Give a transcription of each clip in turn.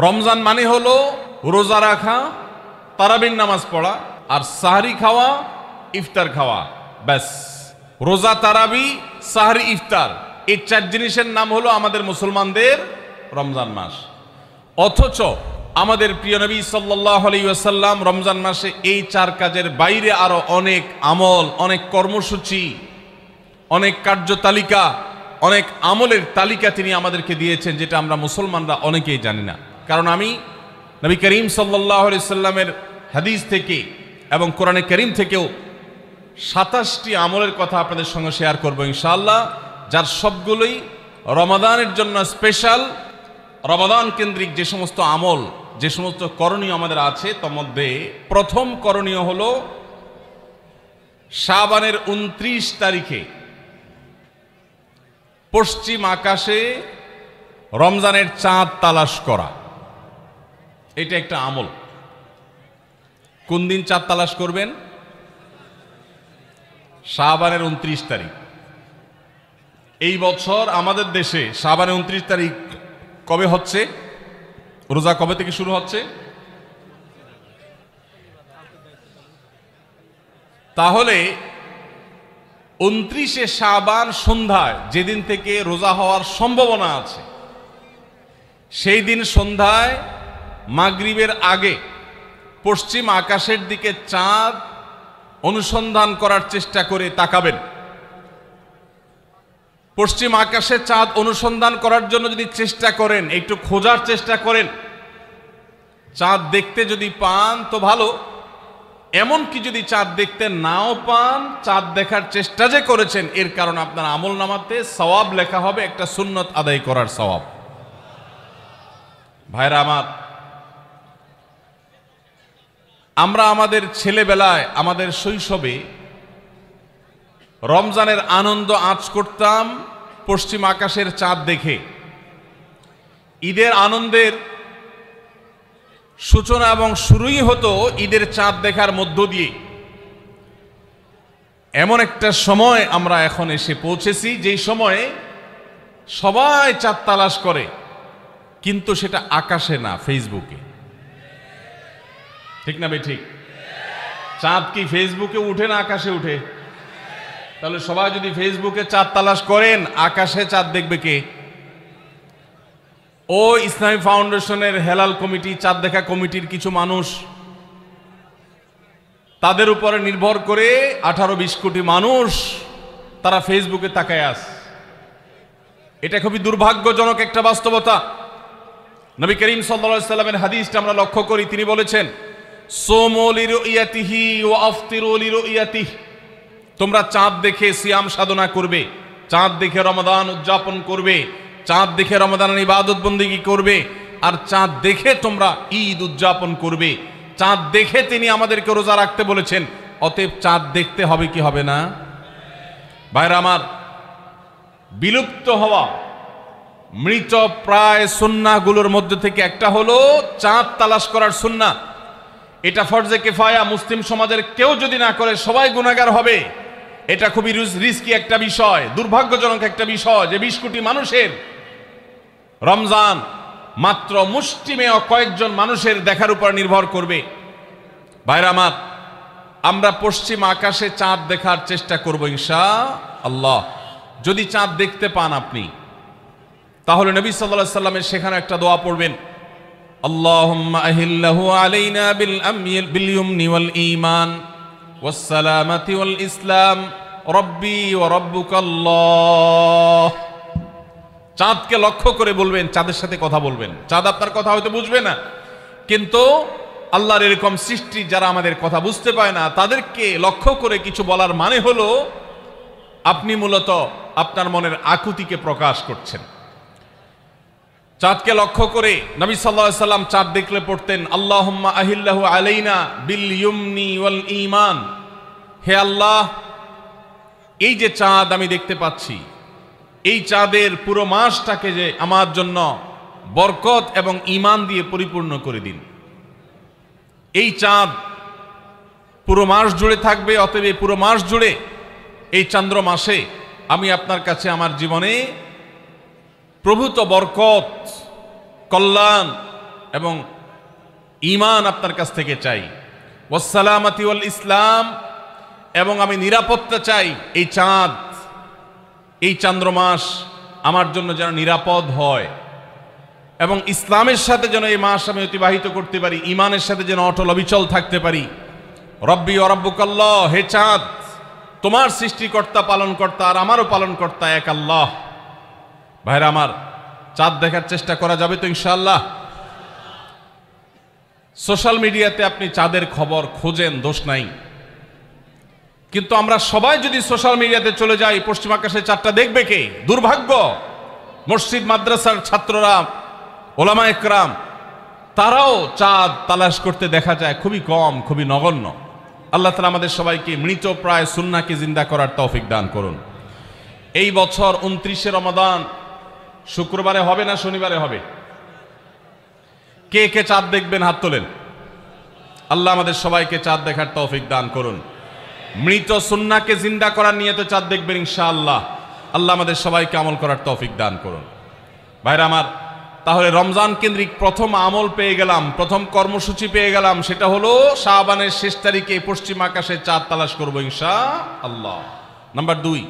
রমজান মানে হলো রোজা রাখা, তারাবির নামাজ পড়া, আর সাহরি খাওয়া, ইফতার খাওয়া, ব্যাস। রোজা, তারাবি, সাহরি, ইফতার, এই চার জিনিসের নাম হলো আমাদের মুসলমানদের রমজান মাস। অথচ আমাদের প্রিয় নবী সাল্লাল্লাহু আলাইহি ওয়াসাল্লাম রমজান মাসে এই চার কাজের বাইরে আরো অনেক আমল, অনেক কর্মসূচি, অনেক কার্যতালিকা, অনেক আমলের তালিকা তিনি আমাদেরকে দিয়েছেন, যেটা আমরা মুসলমানরা অনেকেই জানি না। কারণ আমি নবী করিম সাল্লাল্লাহু আলাইহি ওয়াসাল্লামের হাদিস থেকে এবং কোরআনে কারীম থেকেও 27টি আমলের কথা আপনাদের সঙ্গে শেয়ার করব ইনশাআল্লাহ, যার সবগুলোই রমাদানের জন্য স্পেশাল। রমাদান কেন্দ্রিক যে সমস্ত আমল, যে সমস্ত করণীয় আমাদের আছে, তার মধ্যে প্রথম করণীয় হলো শাবানের 29 তারিখে পশ্চিম আকাশে রমজানের চাঁদ তালাশ করা। এটা একটা আমল। কোন দিন চাঁদ তালাশ করবেন? শাবানের 29 তারিখ। এই বছর আমাদের দেশে শাবানের 29 তারিখ কবে হচ্ছে? রোজা কবে থেকে শুরু হচ্ছে? তাহলে 29শে শাবান সন্ধ্যায়, যেদিন থেকে রোজা হওয়ার সম্ভাবনা আছে, সেই দিন সন্ধ্যায় মাগরিবের আগে পশ্চিম আকাশের দিকে চাঁদ অনুসন্ধান করার চেষ্টা করে তাকাবেন। পশ্চিম আকাশে চাঁদ অনুসন্ধান করার জন্য যদি চেষ্টা করেন, একটু খোঁজার চেষ্টা করেন, চাঁদ দেখতে যদি পান তো ভালো। এমনকি যদি চাঁদ দেখতে নাও পান, চাঁদ দেখার চেষ্টা যে করেছেন, এর কারণ আপনার আমল নামাতে সওয়াব লেখা হবে, একটা সুন্নত আদায় করার সওয়াব। ভাইরা আমার, আমরা আমাদের ছেলেবেলায়, আমাদের শৈশবে রমজানের আনন্দ আঁচ করতাম পশ্চিম আকাশের চাঁদ দেখে। ঈদের আনন্দের সূচনা এবং শুরুই হতো ঈদের চাঁদ দেখার মধ্য দিয়ে। এমন একটা সময় আমরা এখন এসে পৌঁছেছি, যেই সময়ে সবাই চাঁদ তালাশ করে, কিন্তু সেটা আকাশে না, ফেসবুকে। ঠিক না ভাই? ঠিক। চাঁদ কি ফেসবুকে উঠে না আকাশে উঠে? তাহলে সবাই যদি ফেসবুকে চাঁদ তালাশ করেন, আকাশে চাঁদ দেখবে কে? ও ইসলামী ফাউন্ডেশনের হেলাল কমিটি, চাঁদ দেখা কমিটির কিছু মানুষ, তাদের উপরে নির্ভর করে 18-20 কোটি মানুষ তারা ফেসবুকে তাকায় আছে। এটা খুবই দুর্ভাগ্যজনক একটা বাস্তবতা। নবী করিম সাল্লাল্লাহু আলাইহি ওয়াসাল্লামের হাদিসটা আমরা লক্ষ্য করি, তিনি বলেছেন, সুমু লিরুয়াতিহি ওয়া আফতিরু লিরুয়াতিহি, তোমরা চাঁদ দেখে সিয়াম সাধনা করবে, চাঁদ দেখে রমাদান উদযাপন করবে, চাঁদ দেখে রমাদানের ইবাদত বন্দেগী করবে, আর চাঁদ দেখে তোমরা ঈদ উদযাপন করবে। চাঁদ দেখে তিনি আমাদেরকে রোজা রাখতে বলেছেন। অতএব চাঁদ দেখতে হবে কি হবে না? ভাইরা আমার, বিলুপ্ত হওয়া মৃত প্রায় সুন্নাহগুলোর মধ্যে থেকে একটা হলো চাঁদ তালাশ করার সুন্নাহ। এটা ফরজে কিফায়া, মুসলিম সমাজের কেউ যদি না করে সবাই গুনাহগার হবে। এটা খুবই রিস্কি একটা বিষয়, দুর্ভাগ্যজনক একটা বিষয়, যে 20 কোটি মানুষের রমজান মাত্র মুষ্টিমেয় কয়েকজন মানুষের দেখার উপর নির্ভর করবে। ভাইরা আমার, আমরা পশ্চিম আকাশে চাঁদ দেখার চেষ্টা করব ইনশাআল্লাহ। যদি চাঁদ দেখতে পান আপনি, তাহলে নবী সাল্লাল্লাহু আলাইহি ওয়াসাল্লামের সেখানে একটা দোয়া পড়বেন, আল্লাহুম্মা আহিল্লাহু আলাইনা বিল ইয়ুমনি ওয়াল ঈমান ওয়াস সালামাতি ওয়াল ইসলাম রব্বি ওয়া রাব্বুকাল্লাহ। চাঁদকে লক্ষ্য করে বলবেন, চাঁদের সাথে কথা বলবেন। চাঁদ আপনার কথা হয়তো বুঝবে না, কিন্তু আল্লাহর এরকম সৃষ্টি যারা আমাদের কথা বুঝতে পায় না, তাদেরকে লক্ষ্য করে কিছু বলার মানে হলো আপনি মূলত আপনার মনের আকুতিকে প্রকাশ করছেন। চাঁদকে লক্ষ্য করে নবী সাল্লাল্লাহু আলাইহি ওয়াসাল্লাম চাঁদ দেখলে পড়তেন, আল্লাহুম্মা আহিল্লাহু আলাইনা বিল ইয়ুমনি ওয়াল ঈমান। হে আল্লাহ, এই যে চাঁদ আমি দেখতে পাচ্ছি, এই চাঁদের পুরো মাসটাকে যে আমার জন্য বরকত এবং ঈমান দিয়ে পরিপূর্ণ করে দিন। এই চাঁদ পুরো মাস জুড়ে থাকবে, অতএব পুরো মাস জুড়ে এই চন্দ্র মাসে আমি আপনার কাছে আমার জীবনে প্রভূত বরকত, কল্যাণ এবং ঈমান আপনার কাছ থেকে চাই, ওয়াসসালামাতি ওয়াল ইসলাম, এবং আমি নিরাপত্তা চাই এই চাঁদ, এই চান্দ্রমাস আমার জন্য যেন নিরাপদ হয়, এবং ইসলামের সাথে যেন এই মাস আমি অতিবাহিত করতে পারি, ঈমানের সাথে যেন অটল অবিচল থাকতে পারি। রব্বি ওয়া রাব্বুকাল্লাহ, হে চাঁদ, তোমার সৃষ্টিকর্তা পালনকর্তা আর আমারও পালনকর্তা এক আল্লাহ। ভাইরা আমার, চাঁদ দেখার চেষ্টা করা যাবে তো ইনশাআল্লাহ? সোশ্যাল মিডিয়াতে আপনি চাঁদের খবর খোঁজেন, দোষ নাই, কিন্তু আমরা সবাই যদি সোশ্যাল মিডিয়াতে চলে যাই, পশ্চিম আকাশে চাঁদটা দেখবে কে? দুর্ভাগ্য। মসজিদ মাদ্রাসার ছাত্ররা, ওলামা একরাম, তারাও চাঁদ তালাশ করতে দেখা যায় খুবই কম, খুবই নগণ্য। আল্লাহ তাআলা আমাদের সবাইকে মৃত প্রায় সুন্নাহকে জিন্দা করার তৌফিক দান করুন। এই বছর 29শে রমাদান শুক্রবারে হবে না শনিবারে হবে? কে কে চাঁদ দেখবেন হাত তোলেন। আল্লাহ আমাদের সবাইকে চাঁদ দেখার তৌফিক দান করুন। মৃত সুন্নাহকে জিন্দা করার নিয়তে চাঁদ দেখবেন ইনশাআল্লাহ। আল্লাহ আমাদের সবাইকে আমল করার তৌফিক দান করুন। ভাইরা আমার, তাহলে রমজান কেন্দ্রিক প্রথম আমল পেয়ে গেলাম, প্রথম কর্মসূচি পেয়ে গেলাম, সেটা হলো শাবানের শেষ তারিখে পশ্চিম আকাশে চাঁদ তালাশ করব ইনশাআল্লাহ। নাম্বার 2,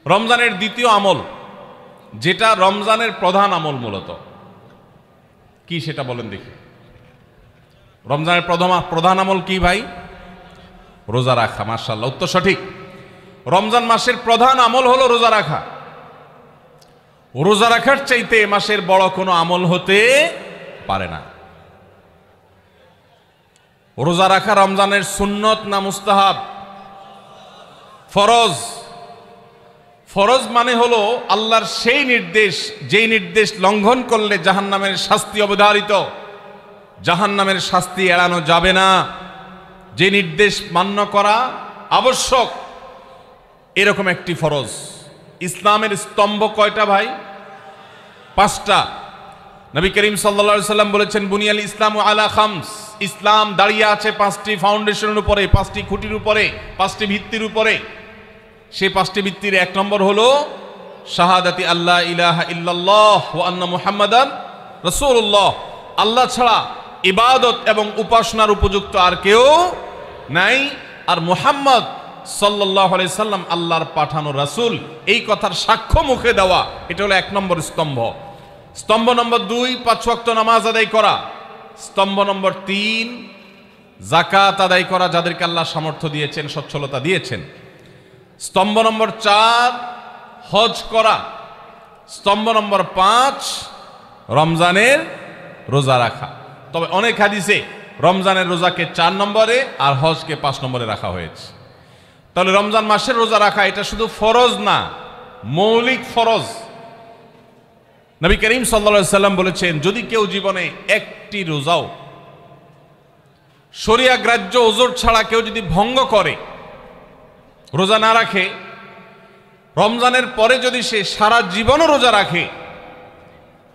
রমজানের দ্বিতীয় আমল, যেটা রমজানের প্রধান আমল মূলত কি সেটা বলেন দেখি। রমজানের প্রধান আমল কি ভাই? রোজা রাখা। মাশাআল্লাহ, উত্তর সঠিক। রমজান মাসের প্রধান আমল হলো রোজা রাখা। রোজা রাখার চাইতে এ মাসের বড় কোনো আমল হতে পারে না। রোজা রাখা রমজানের সুন্নত না মুস্তাহাব? ফরজ। ফরজ মানে হলো আল্লাহর সেই নির্দেশ, যেই নির্দেশ লঙ্ঘন করলে জাহান্নামের শাস্তি অবধারিত, জাহান্নামের শাস্তি এড়ানো যাবে না, যে নির্দেশ মান্য করা আবশ্যক, এরকম একটি ফরজ। ইসলামের স্তম্ভ কয়টা ভাই? 5টা। নবী করিম সাল্লাল্লাহু আলাইহি সাল্লাম বলেছেন, বুনিয়াল ইসলামু আলা খামস, ইসলাম দাঁড়িয়ে আছে 5টি ফাউন্ডেশনের উপরে, 5টি খুঁটির উপরে, 5টি ভিত্তির উপরে। সেই 5টি ভিত্তির 1 নম্বর হলো শাহাদাতি আল্লাহ ইলাহা ইল্লাল্লাহ ওয়া আন্না মুহাম্মাদান রাসূলুল্লাহ, আল্লাহ ছাড়া ইবাদত এবং উপাসনার উপযুক্ত আর কেউ নাই, আর মুহাম্মদ সাল্লাল্লাহু আলাইহি সাল্লাম আল্লাহর পাঠানো রাসূল, এই কথার সাক্ষ্য মুখে দেওয়া, এটা হলো 1 নম্বর স্তম্ভ। স্তম্ভ নম্বর 2, 5 ওয়াক্ত নামাজ আদায় করা। স্তম্ভ নম্বর 3, যাকাত আদায় করা, যাদেরকে আল্লাহ সামর্থ্য দিয়েছেন, সচ্ছলতা দিয়েছেন। স্তম্ভ নম্বর 4, হজ করা। স্তম্ভ নম্বর 5, রমজানের রোজা রাখা। তবে অনেক হাদিসে রমজানের রোজাকে 4 নম্বরে আর হজকে 5 নম্বরে রাখা হয়েছে। তাহলে রমজান মাসের রোজা রাখা এটা শুধু ফরজ না, মৌলিক ফরজ। নবী করিম সাল্লাল্লাহু আলাইহি সাল্লাম বলেছেন, যদি কেউ জীবনে একটি রোজাও শরিয়া গ্রাহ্য ওজর ছাড়া কেউ যদি ভঙ্গ করে, রোজা না রাখে, রমজানের পরে যদি সে সারা জীবনও রোজা রাখে,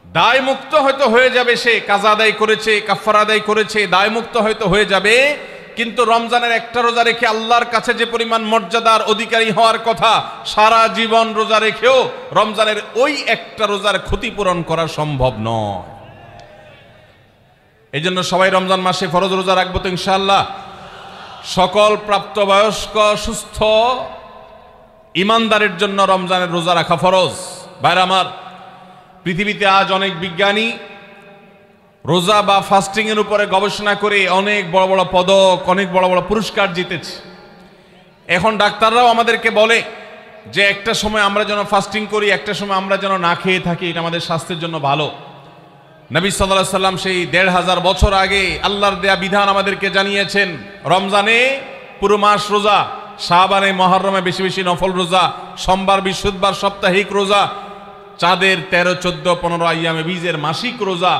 দায় মুক্ত হয়তো হয়ে যাবে, সে কাজা আদায় করেছে, কাফারা আদায় করেছে, দায় মুক্ত হয়তো হয়ে যাবে, কিন্তু রমজানের একটা রোজা রেখে আল্লাহর কাছে যে পরিমাণ মর্যাদার অধিকারী হওয়ার কথা, সারা জীবন রোজা রেখেও রমজানের ওই একটা রোজার ক্ষতিপূরণ করা সম্ভব নয়। এই জন্য সবাই রমজান মাসে ফরজ রোজা রাখবো তো ইনশাআল্লাহ। সকল প্রাপ্তবয়স্ক সুস্থ ইমানদারের জন্য রমজানের রোজা রাখা ফরজ। ভাইরা আমার, পৃথিবীতে আজ অনেক বিজ্ঞানী রোজা বা ফাস্টিং এর উপরে গবেষণা করে অনেক বড় বড় পদক, অনেক বড় বড় পুরস্কার জিতেছে। এখন ডাক্তাররাও আমাদেরকে বলে যে একটা সময় আমরা যেন ফাস্টিং করি, একটা সময় আমরা যেন না খেয়ে থাকি, এটা আমাদের স্বাস্থ্যের জন্য ভালো। নবী সাল্লাল্লাহু আলাইহি সাল্লাম সেই 1500 বছর আগে আল্লাহর দেয়া বিধান আমাদেরকে জানিয়েছেন। রমজানে পুরো মাস রোজা, শাবানে মুহররমে বেশি বেশি নফল রোজা, সোমবার বৃহস্পতিবার সাপ্তাহিক রোজা, চাঁদের 13, 14, 15 আইয়ামে বীজের মাসিক রোজা।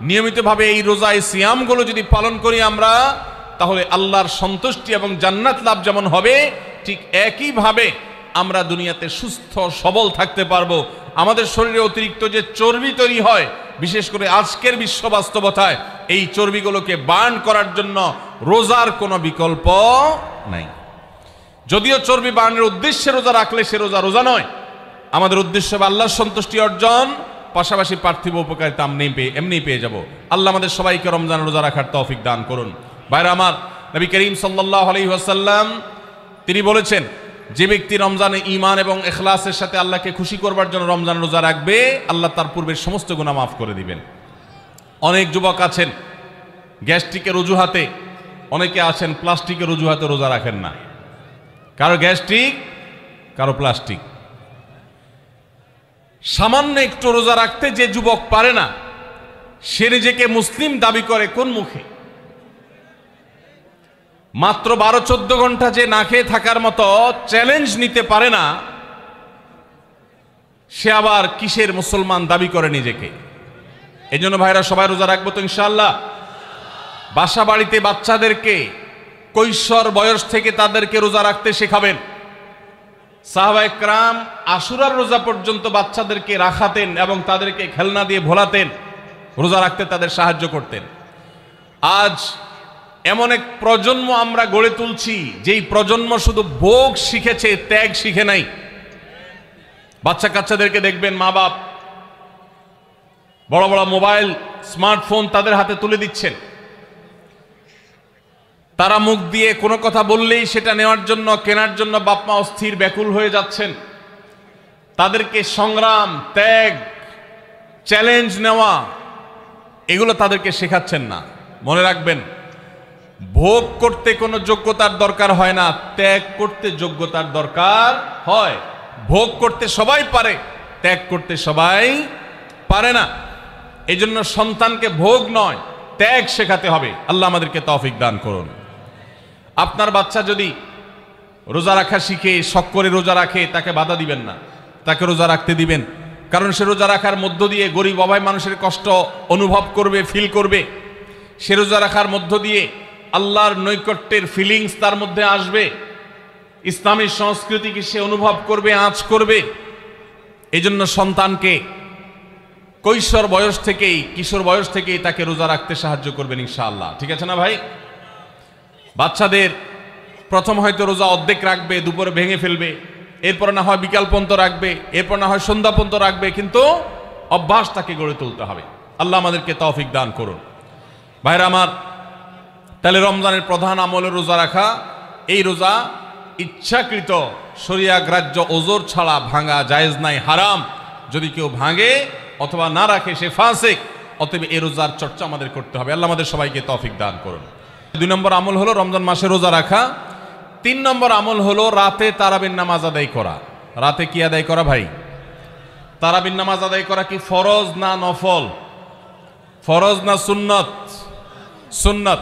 নিয়মিতভাবে এই রোজা, এই সিয়ামগুলো যদি পালন করি আমরা, তাহলে আল্লাহর সন্তুষ্টি এবং জান্নাত লাভ যেমন হবে, ঠিক একইভাবে আমরা দুনিয়াতে সুস্থ সবল থাকতে পারবো। আমাদের শরীরে অতিরিক্ত যে চর্বি তৈরি হয়, বিশেষ করে আজকের বিশ্ব বাস্তবতায়, এই চর্বিগুলোকে বার্ন করার জন্য রোজার কোনো বিকল্প নাই। যদিও চর্বি বার্নের উদ্দেশ্যে রোজা রাখলে সে রোজা রোজা নয়। আমাদের উদ্দেশ্য হবে আল্লাহর সন্তুষ্টি অর্জন, পাশাপাশি পার্থিব উপকারিতা এমনি পেয়ে যাব। আল্লাহ আমাদের সবাইকে রমজান রোজা রাখার তৌফিক দান করুন। ভাইরা আমার, নবী করিম সাল্লাল্লাহু আলাইহি ওয়াসাল্লাম তিনি বলেছেন, যে ব্যক্তি রমজানে ঈমান এবং ইখলাসের সাথে আল্লাহকে খুশি করবার জন্য রমজান রোজা রাখবে, আল্লাহ তার পূর্বের সমস্ত গুনাহ মাফ করে দিবেন। অনেক যুবক আছেন গ্যাস্ট্রিকের অজুহাতে, অনেকে আছেন প্লাস্টিকের অজুহাতে রোজা রাখেন না। কারো গ্যাস্ট্রিক, কারো প্লাস্টিক। সামান্য একটু রোজা রাখতে যে যুবক পারে না, সে নিজেকে মুসলিম দাবি করে কোন মুখে? মাত্র 12-14 ঘন্টা যে না খেয়ে থাকার মতো চ্যালেঞ্জ নিতে পারে না, সে আবার কিসের মুসলমান দাবি করে নিজেকে? এই জন্য ভাইরা সবাই রোজা রাখবো তো ইনশাআল্লাহ। বাসা বাড়িতে বাচ্চাদেরকে কৈশোর বয়স থেকে তাদেরকে রোজা রাখতে শেখাবেন। সাহাবায়ে কেরাম আশুরার রোজা পর্যন্ত বাচ্চাদেরকে রাখাতেন এবং তাদেরকে খেলনা দিয়ে ভোলাতেন, রোজা রাখতে তাদের সাহায্য করতেন। আজ এমন এক প্রজন্ম আমরা গড়ে তুলছি, যেই প্রজন্ম শুধু ভোগ শিখেছে, ত্যাগ শিখে নাই। বাচ্চা কাচ্চাদেরকে দেখবেন মা বাপ বড় বড় মোবাইল, স্মার্টফোন তাদের হাতে তুলে দিচ্ছেন। তারা মুখ দিয়ে কোনো কথা বললেই সেটা নেওয়ার জন্য, কেনার জন্য বাপ মা অস্থির ব্যাকুল হয়ে যাচ্ছেন। তাদেরকে সংগ্রাম, ত্যাগ, চ্যালেঞ্জ নেওয়া, এগুলো তাদেরকে শেখাচ্ছেন না। মনে রাখবেন, ভোগ করতে কোনো যোগ্যতার দরকার হয় না, ত্যাগ করতে যোগ্যতার দরকার হয়। ভোগ করতে সবাই পারে, ত্যাগ করতে সবাই পারে না। এই জন্য সন্তানকে ভোগ নয়, ত্যাগ শেখাতে হবে। আল্লাহ আমাদেরকে তৌফিক দান করুন। আপনার বাচ্চা যদি রোজা রাখা শিখে, শখ করে রোজা রাখে, তাকে বাধা দিবেন না, তাকে রোজা রাখতে দিবেন। কারণ সে রোজা রাখার মধ্য দিয়ে গরিব অভাবী মানুষের কষ্ট অনুভব করবে, ফিল করবে। সে রোজা রাখার মধ্য দিয়ে আল্লাহর নৈকট্যের ফিলিংস তার মধ্যে আসবে, ইসলামী সংস্কৃতিকে সে অনুভব করবে, আঁচ করবে। এই জন্য সন্তানকে কৈশোর বয়স থেকেই, কিশোর বয়স থেকেই তাকে রোজা রাখতে সাহায্য করবেন ইনশাআল্লাহ। ঠিক আছে না ভাই? বাচ্চাদের প্রথম হয়তো রোজা অর্ধেক রাখবে, দুপুরে ভেঙে ফেলবে, এরপর না হয় বিকাল পর্যন্ত রাখবে, এরপর না হয় সন্ধ্যা পর্যন্ত রাখবে, কিন্তু অভ্যাস তাকে গড়ে তুলতে হবে। আল্লাহ আমাদেরকে তৌফিক দান করুন। ভাইরা আমার, তাহলে রমজানের প্রধান আমল রোজা রাখা। এই রোজা ইচ্ছাকৃত শরিয়া গ্রাহ্য ওজর ছাড়া ভাঙা জায়েজ নাই, হারাম। যদি কেউ ভাঙে অথবা না রাখে সে ফাসিক। অতএব এই রোজার চর্চা আমাদের করতে হবে। আল্লাহ আমাদের সবাইকে তৌফিক দান করুন। 2 নম্বর আমল হলো রমজান মাসে রোজা রাখা। 3 নম্বর আমল হলো রাতে তারাবির নামাজ আদায় করা। রাতে কি আদায় করা ভাই? তারাবির নামাজ আদায় করা কি ফরজ না নফল? ফরজ না সুন্নত? সুন্নত,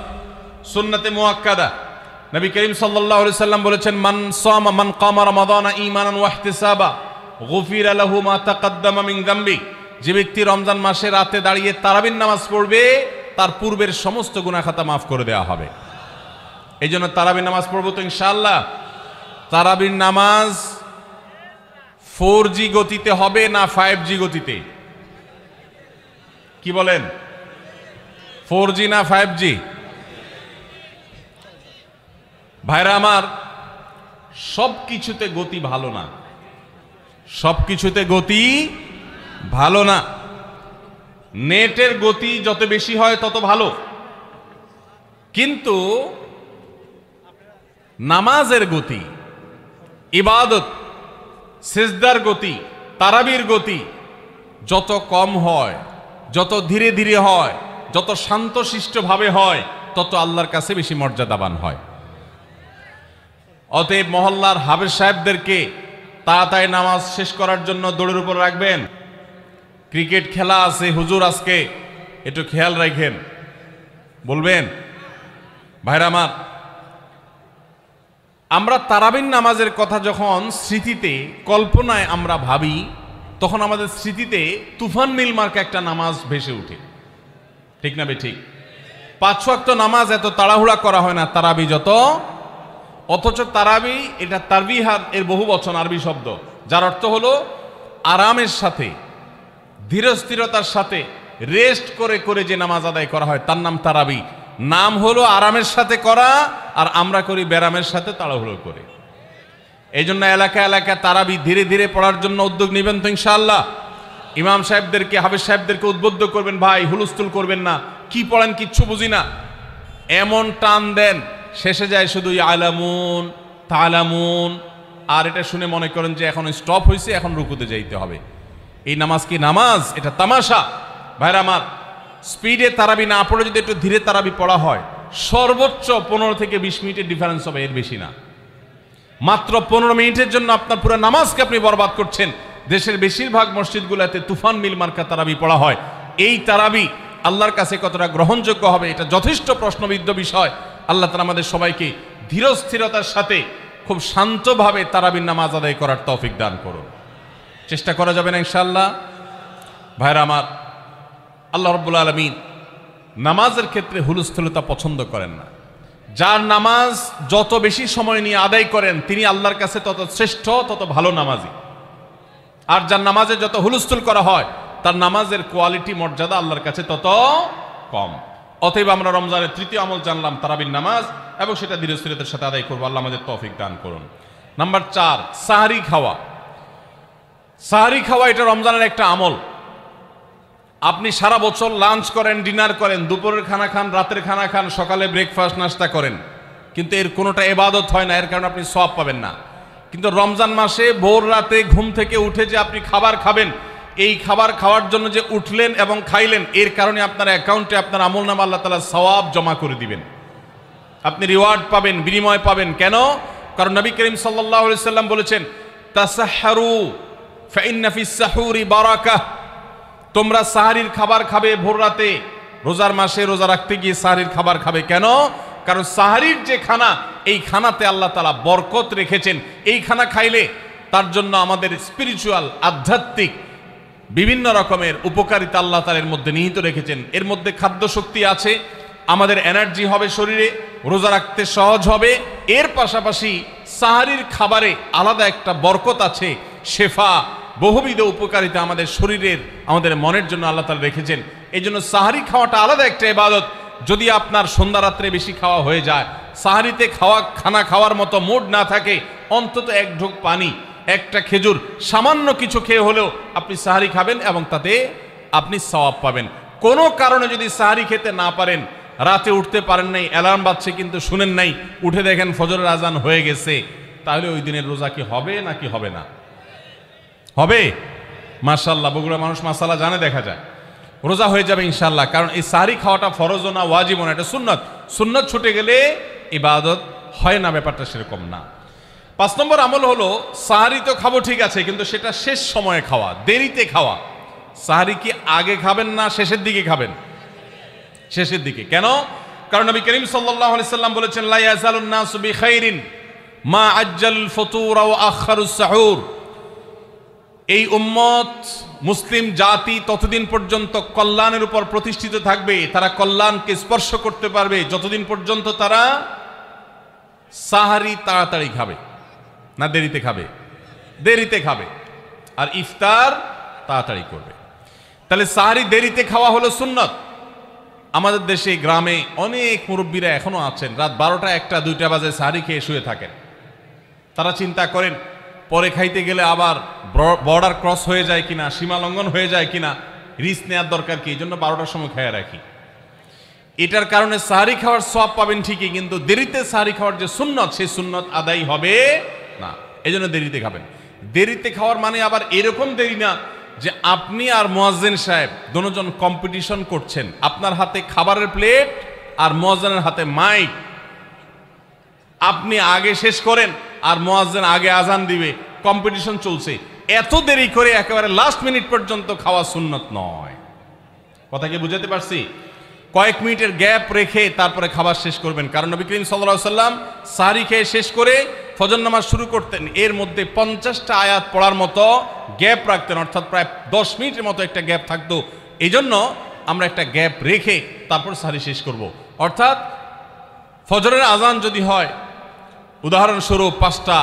সুন্নতে মুআক্কাদা। নবী করিম সাল্লাল্লাহু আলাইহি সাল্লাম বলেছেন, মান সামা মান কামা রমাদানা ঈমানান ওয়া ইহতিসাবা গুফিরা লাহু মা তাকাদ্দামা মিন যামবি। যে ব্যক্তি রমজান মাসে রাতে দাঁড়িয়ে তারাবির নামাজ পড়বে, তার পূর্বের সমস্ত গুনাহ খাতা মাফ করে দেওয়া হবে। এই জন্য তারাবির নামাজ পড়বো তো ইনশাআল্লাহ। তারাবির নামাজ 4G গতিতে হবে না 5G গতিতে? কি বলেন? 4G না 5G? ভাইরা আমার, সব কিছুতে গতি ভালো না, সব কিছুতে গতি ভালো না। নেটের গতি যত বেশি হয় তত ভালো, কিন্তু নামাজের গতি, ইবাদত, সিজদার গতি, তারাবির গতি যত কম হয়, যত ধীরে ধীরে হয়, যত শান্তশিষ্টভাবে হয়, তত আল্লাহর কাছে বেশি মর্যাদাবান হয়। অতএব মহল্লার হাফেজ সাহেবদেরকে তাড়াতাড়ি নামাজ শেষ করার জন্য দৌড়ের উপর রাখবেন। ক্রিকেট খেলা আছে হুজুর, আজকে একটু খেয়াল রাখেন, বলবেন। ভাইরা আমার, আমরা তারাবির নামাজের কথা যখন স্মৃতিতে, কল্পনায় আমরা ভাবি, তখন আমাদের স্মৃতিতে তুফান মিল মার্কা একটা নামাজ ভেসে ওঠে। ঠিক না বেঠিক? 5 ওয়াক্ত নামাজ এত তাড়াহুড়া করা হয় না তারাবি যত। অথচ তারাবি এটা তারবিহার এর বহু বচন, আরবি শব্দ, যার অর্থ হলো আরামের সাথে, ধীরস্থিরতার সাথে, রেস্ট করে করে যে নামাজ আদায় করা হয় তার নাম তারাবি। নাম হলো আরামের সাথে করা, আর আমরা করি ব্যারামের সাথে তাড়াহুড়ো করে। এই জন্য এলাকা এলাকা তারাবি ধীরে ধীরে পড়ার জন্য উদ্যোগ নেবেন তো ইনশাআল্লাহ। ইমাম সাহেবদেরকে, হাফেজ সাহেবদেরকে উদ্বুদ্ধ করবেন, ভাই হুলস্থুল করবেন না, কি পড়েন কিচ্ছু বুঝি না, এমন টান দেন শেষে যায় শুধু ইয়ালামুন তালামুন, আর এটা শুনে মনে করেন যে এখন স্টপ হয়েছে, এখন রুকুতে যাইতে হবে। এই নামাজ কি নামাজ? এটা তামাশা। ভাইরা আমার, স্পিডে তারাবি না পড়ে যদি একটু ধীরে তারাবি পড়া হয়, সর্বোচ্চ 15 থেকে 20 মিনিটের ডিফারেন্স হবে, এর বেশি না। মাত্র 15 মিনিটের জন্য আপনার পুরো নামাজকে আপনি বরবাদ করছেন। দেশের বেশিরভাগ মসজিদগুলোতে তুফান মিল মার্কা তারাবি পড়া হয়। এই তারাবি আল্লাহর কাছে কতটা গ্রহণযোগ্য হবে, এটা যথেষ্ট প্রশ্নবিদ্ধ বিষয়। আল্লাহ তাআলা আমাদের সবাইকে ধীরস্থিরতার সাথে খুব শান্তভাবে তারাবির নামাজ আদায় করার তৌফিক দান করুন। চেষ্টা করা যাবে না ইনশাআল্লাহ? ভাইরা আমার, আল্লাহ রাব্বুল আলামিন নামাজের ক্ষেত্রে হুলস্থুলতা পছন্দ করেন না। যার নামাজ যত বেশি সময় নিয়ে আদায় করেন তিনি আল্লাহর কাছে তত শ্রেষ্ঠ, তত ভালো নামাজি। আর যার নামাজে যত হুলস্থুল করা হয় তার নামাজের কোয়ালিটি, মর্যাদা আল্লাহর কাছে তত কম। অতএব আমরা রমজানের তৃতীয় আমল জানলাম তারাবির নামাজ, এবং সেটা ধীরস্থিরতার সাথে আদায় করবো। আল্লাহ আমাদের তৌফিক দান করুন। নাম্বার 4, সাহরি খাওয়া। সাহরি খাওয়া এটা রমজানের একটা আমল। আপনি সারা বছর লাঞ্চ করেন, ডিনার করেন, দুপুরের খানা খান, রাতের খানা খান, সকালে ব্রেকফাস্ট নাস্তা করেন, কিন্তু এর কোনোটা ইবাদত হয় না, এর কারণে আপনি সওয়াব পাবেন না। কিন্তু রমজান মাসে ভোর রাতে ঘুম থেকে উঠে যে আপনি খাবার খাবেন, এই খাবার খাওয়ার জন্য যে উঠলেন এবং খাইলেন, এর কারণে আপনার অ্যাকাউন্টে আপনার আমলনামা আল্লাহ তাআলা সওয়াব জমা করে দিবেন। আপনি রিওয়ার্ড পাবেন, বিনিময় পাবেন। কেন? কারণ নবী করিম সাল্লাল্লাহু আলাইহি সাল্লাম বলেছেন, তাসাহহারু ফাইন্না ফিস সাহুরি বারাকাহ। তোমরা সাহরির খাবার খাবে ভোর রাতে, রোজার মাসে রোজা রাখতে গিয়ে সাহরির খাবার খাবে। কেন? কারণ সাহরির যে খানা, এই খানাতে আল্লাহ তাআলা বরকত রেখেছেন। এই খানা খাইলে তার জন্য আমাদের স্পিরিচুয়াল, আধ্যাত্মিক বিভিন্ন রকমের উপকারিতা আল্লাহ তাআলা এর মধ্যে নিহিত রেখেছেন। এর মধ্যে খাদ্য শক্তি আছে, আমাদের এনার্জি হবে শরীরে, রোজা রাখতে সহজ হবে। এর পাশাপাশি সাহরির খাবারে আলাদা একটা বরকত আছে, শেফা, বহুবিধ উপকারিতা আমাদের শরীরের, আমাদের মনের জন্য আল্লাহ তাআলা রেখেছেন। এই জন্য সাহরি খাওয়াটা আলাদা একটা ইবাদত। যদি আপনার সন্ধ্যা রাত্রে বেশি খাওয়া হয়ে যায়, সাহরিতে খানা খাওয়ার মতো মুড না থাকে, অন্তত এক ঢোক পানি, একটা খেজুর, সামান্য কিছু খেয়ে হলেও আপনি সাহরি খাবেন এবং তাতে আপনি সওয়াব পাবেন। কোনো কারণে যদি সাহরি খেতে না পারেন, রাতে উঠতে পারেন নাই, অ্যালার্ম বাজছে কিন্তু শুনেন নাই, উঠে দেখেন ফজরের আজান হয়ে গেছে, তাহলে ওই দিনের রোজা কি হবে নাকি হবে না? হবে। মাশাআল্লাহ, বগুড়া মানুষ মাসালা জানে, দেখা যায় রোজা হয়ে যাবে ইনশাআল্লাহ। কারণ এই সাহরি খাওয়াটা ফরজও না, ওয়াজিবও না, এটা সুন্নাত। সুন্নাত ছুটে গেলে ইবাদত হয় না, ব্যাপারটা সেরকম না। 5 নম্বর আমল হলো, সাহরি তো খাবো ঠিক আছে, কিন্তু সেটা শেষ সময়ে খাওয়া, দেরিতে খাওয়া। সাহরি কি আগে খাবেন না শেষের দিকে খাবেন? শেষের দিকে। কেন? কারণ নবী করিম সাল্লাল্লাহু আলাইহি সাল্লাম বলেছেন, লা ইয়াজালুন নাসু বিখাইরিন মা আজ্জালুল ফুতুর ওয়া আখারুস সাহুর। এই উম্মত, মুসলিম জাতি ততদিন পর্যন্ত কল্যাণের উপর প্রতিষ্ঠিত থাকবে, তারা কল্যাণকে স্পর্শ করতে পারবে যতদিন পর্যন্ত তারা সাহারি তাড়াতাড়ি খাবে, না দেরিতে খাবে? দেরিতে খাবে। আর ইফতার তাড়াতাড়ি করবে। তাহলে সাহারি দেরিতে খাওয়া হলো সুন্নাত। আমাদের দেশে গ্রামে অনেক মুরব্বীরা এখনো আছেন, রাত 12টা, 1টা, 2টা বাজে সাহারি খেয়ে শুয়ে থাকেন। তারা চিন্তা করেন পরে খাইতে গেলে আবার বর্ডার ক্রস হয়ে যায় কিনা, সীমা লঙ্ঘন হয়ে যায় কিনা, রিস্ক নেওয়ার দরকার কি, এই জন্য 12টার সময় খেয়ে রাখি। এটার কারণে সাহারি খাওয়ার সওয়াব পাবেন ঠিকই, কিন্তু দেরিতে সাহারি খাওয়ার যে সুন্নত, সেই সুন্নত আদায় হবে না। এই জন্য দেরিতে খাবেন। দেরিতে খাওয়ার মানে আবার এরকম দেরি না যে আপনি আর মুয়াজ্জিন সাহেব দুজন কম্পিটিশন করছেন, আপনার হাতে খাবারের প্লেট আর মুয়াজ্জিনের হাতে মাইক, আপনি আগে শেষ করেন আর মুয়াজ্জিন আগে আজান দিবে, কম্পিটিশন চলছে। এত দেরি করে একেবারে লাস্ট মিনিট পর্যন্ত খাওয়া সুন্নত নয়। কথা কি বুঝাতে পারছি? কয়েক মিনিটের গ্যাপ রেখে তারপরে খাবার শেষ করবেন। কারণ নবী করিম সাল্লাল্লাহু আলাইহি সাল্লাম সাহরি খেয়ে শেষ করে ফজর নামাজ শুরু করতেন, এর মধ্যে 50টা আয়াত পড়ার মতো গ্যাপ রাখতেন, অর্থাৎ প্রায় 10 মিনিটের মতো একটা গ্যাপ থাকতো। এই জন্য আমরা একটা গ্যাপ রেখে তারপর সাহরি শেষ করব। অর্থাৎ ফজরের আজান যদি হয় উদাহরণস্বরূপ 5টা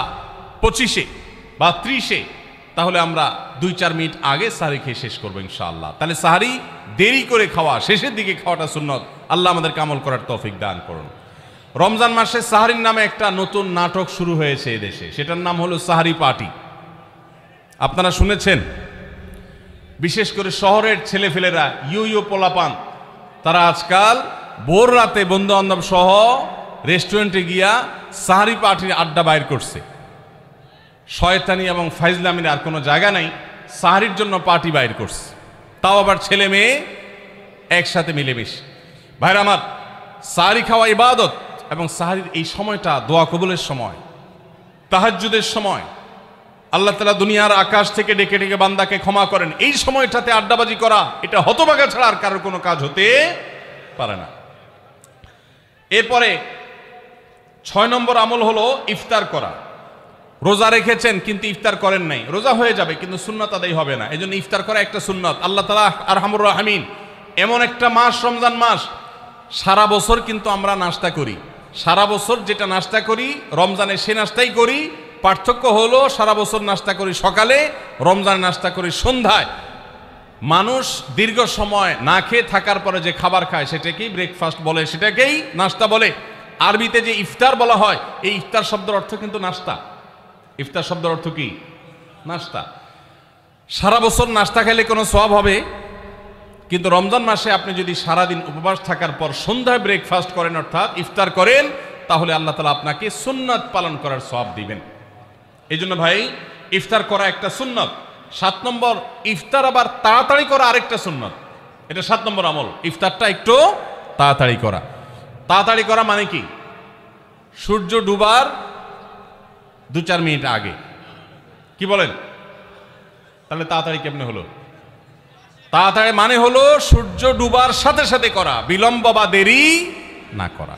25-এ বা 30-এ, তাহলে আমরা 2-4 মিনিট আগে সাহরি খেয়ে শেষ করবো ইনশাআল্লাহ। তাহলে সাহরি দেরি করে খাওয়া, শেষের দিকে খাওয়াটা সুন্নত। আল্লাহ আমাদেরকে আমল করার তৌফিক দান করুন। রমজান মাসে সাহরির নামে একটা নতুন নাটক শুরু হয়েছে এদেশে, সেটার নাম হলো সাহরি পার্টি। আপনারা শুনেছেন? বিশেষ করে শহরের ছেলেফেলেরা ইউ পোলাপান, তারা আজকাল ভোর রাতে বন্ধু বান্ধব সহ রেস্টুরেন্টে গিয়া সাহারি পার্টির আড্ডা বাইর করছে। শয়তানি এবং ফাইজলামির আর কোনো জায়গা নাই, সাহারির জন্য পার্টি বাইর করছে, তাও আবার ছেলে মেয়ে একসাথে মিলেমিশে। ভাইরা আমার, সাহারি খাওয়া ইবাদত, এবং সাহারির এই সময়টা দোয়া কবুলের সময়, তাহাজ্জুদের সময়। আল্লাহ তাআলা দুনিয়ার আকাশ থেকে ডেকে ডেকে বান্দাকে ক্ষমা করেন। এই সময়টাতে আড্ডাবাজি করা, এটা হতভাগা ছাড়া আর কারোর কোনো কাজ হতে পারে না। এরপরে 6 নম্বর আমল হলো ইফতার করা। রোজা রেখেছেন কিন্তু ইফতার করেন নাই, রোজা হয়ে যাবে কিন্তু সুন্নাত আদায় হবে না, এজন্য ইফতার করা একটা সুন্নাত। আল্লাহ তাআলা আরহামুর রাহিমিন, এমন একটা মাস রমজান মাস, সারা বছর কিন্তু আমরা নাস্তা করি, সারা বছর যেটা নাস্তা করি রমজানে সে নাস্তাই করি। পার্থক্য হলো সারা বছর নাস্তা করি সকালে, রমজানে নাস্তা করি সন্ধ্যায়। মানুষ দীর্ঘ সময় না খেয়ে থাকার পরে যে খাবার খায় সেটাকেই ব্রেকফাস্ট বলে, সেটাকেই নাস্তা বলে। আরবিতে যে ইফতার বলা হয়, এই ইফতার শব্দের অর্থ কিন্তু নাস্তা। ইফতার শব্দের অর্থ কি? নাস্তা। সারা বছর নাস্তা খেলে কোনো সওয়াব হবে, কিন্তু রমজান মাসে আপনি যদি সারাদিন উপবাস থাকার পর সন্ধ্যায় ব্রেকফাস্ট করেন, অর্থাৎ ইফতার করেন, তাহলে আল্লাহ তাআলা আপনাকে সুন্নাত পালন করার সওয়াব দিবেন। এই জন্য ভাই, ইফতার করা একটা সুন্নাত। 7 নম্বর, ইফতার আবার তাড়াতাড়ি করা আরেকটা সুন্নাত। এটা 7 নম্বর আমল, ইফতারটা একটু তাড়াতাড়ি করা। তাড়াতাড়ি করা মানে কি? সূর্য ডুবার 2-4 মিনিট আগে। কি বলেন? তাহলে তাড়াতাড়ি কেমনে হলো? তাড়াতাড়ি মানে হলো সূর্য ডুবার সাথে সাথে করা, বিলম্ব বা দেরি না করা।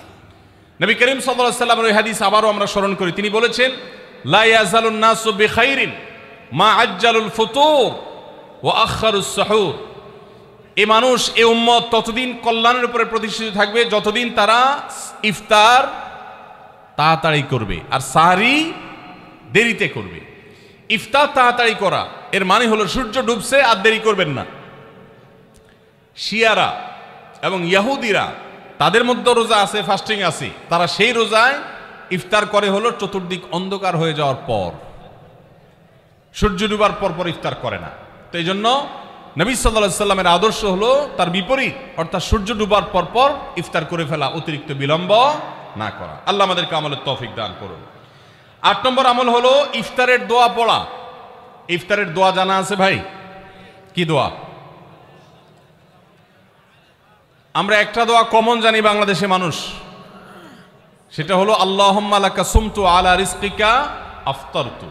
নবী করিম সাল্লাল্লাহু আলাইহি ওয়াসাল্লামের এই হাদিস আবারও আমরা স্মরণ করি। তিনি বলেছেন, লা ইয়াজালুন নাসু বিখাইরিন মা আজ্জালুল ফুতুর ওয়া আখারুস সুহুর। এই মানুষ, এই উম্মত ততদিন কল্যাণের উপরে প্রতিষ্ঠিত থাকবে যতদিন তারা ইফতার তাড়াতাড়ি করবে আর সাহরি দেরিতে করবে। ইফতার তাড়াতাড়ি করা এর মানে হলো সূর্য ডুবছে আর দেরি করবেন না। শিয়ারা এবং ইহুদিরা, তাদের মধ্যে রোজা আছে, ফাস্টিং আছে, তারা সেই রোজায় ইফতার করে হলো চতুর্দিক অন্ধকার হয়ে যাওয়ার পর, সূর্য ডুবার পর পর ইফতার করে না। তো এই জন্য নবী সাল্লাল্লাহু আলাইহি সাল্লামের আদর্শ হলো তার বিপরীত, অর্থাৎ সূর্য ডুবার পর পর ইফতার করে ফেলা, অতিরিক্ত বিলম্ব না করা। আল্লাহ আমাদেরকে আমলের তৌফিক দান করুন। 8 নম্বর আমল হলো ইফতারের দোয়া পড়া। ইফতারের দোয়া জানা আছে ভাই? কি দোয়া? আমরা একটা দোয়া কমন জানি বাংলাদেশে মানুষ, সেটা হলো আল্লাহুম্মা লাকা সুমতু আলা রিজকিকা আফতারতু।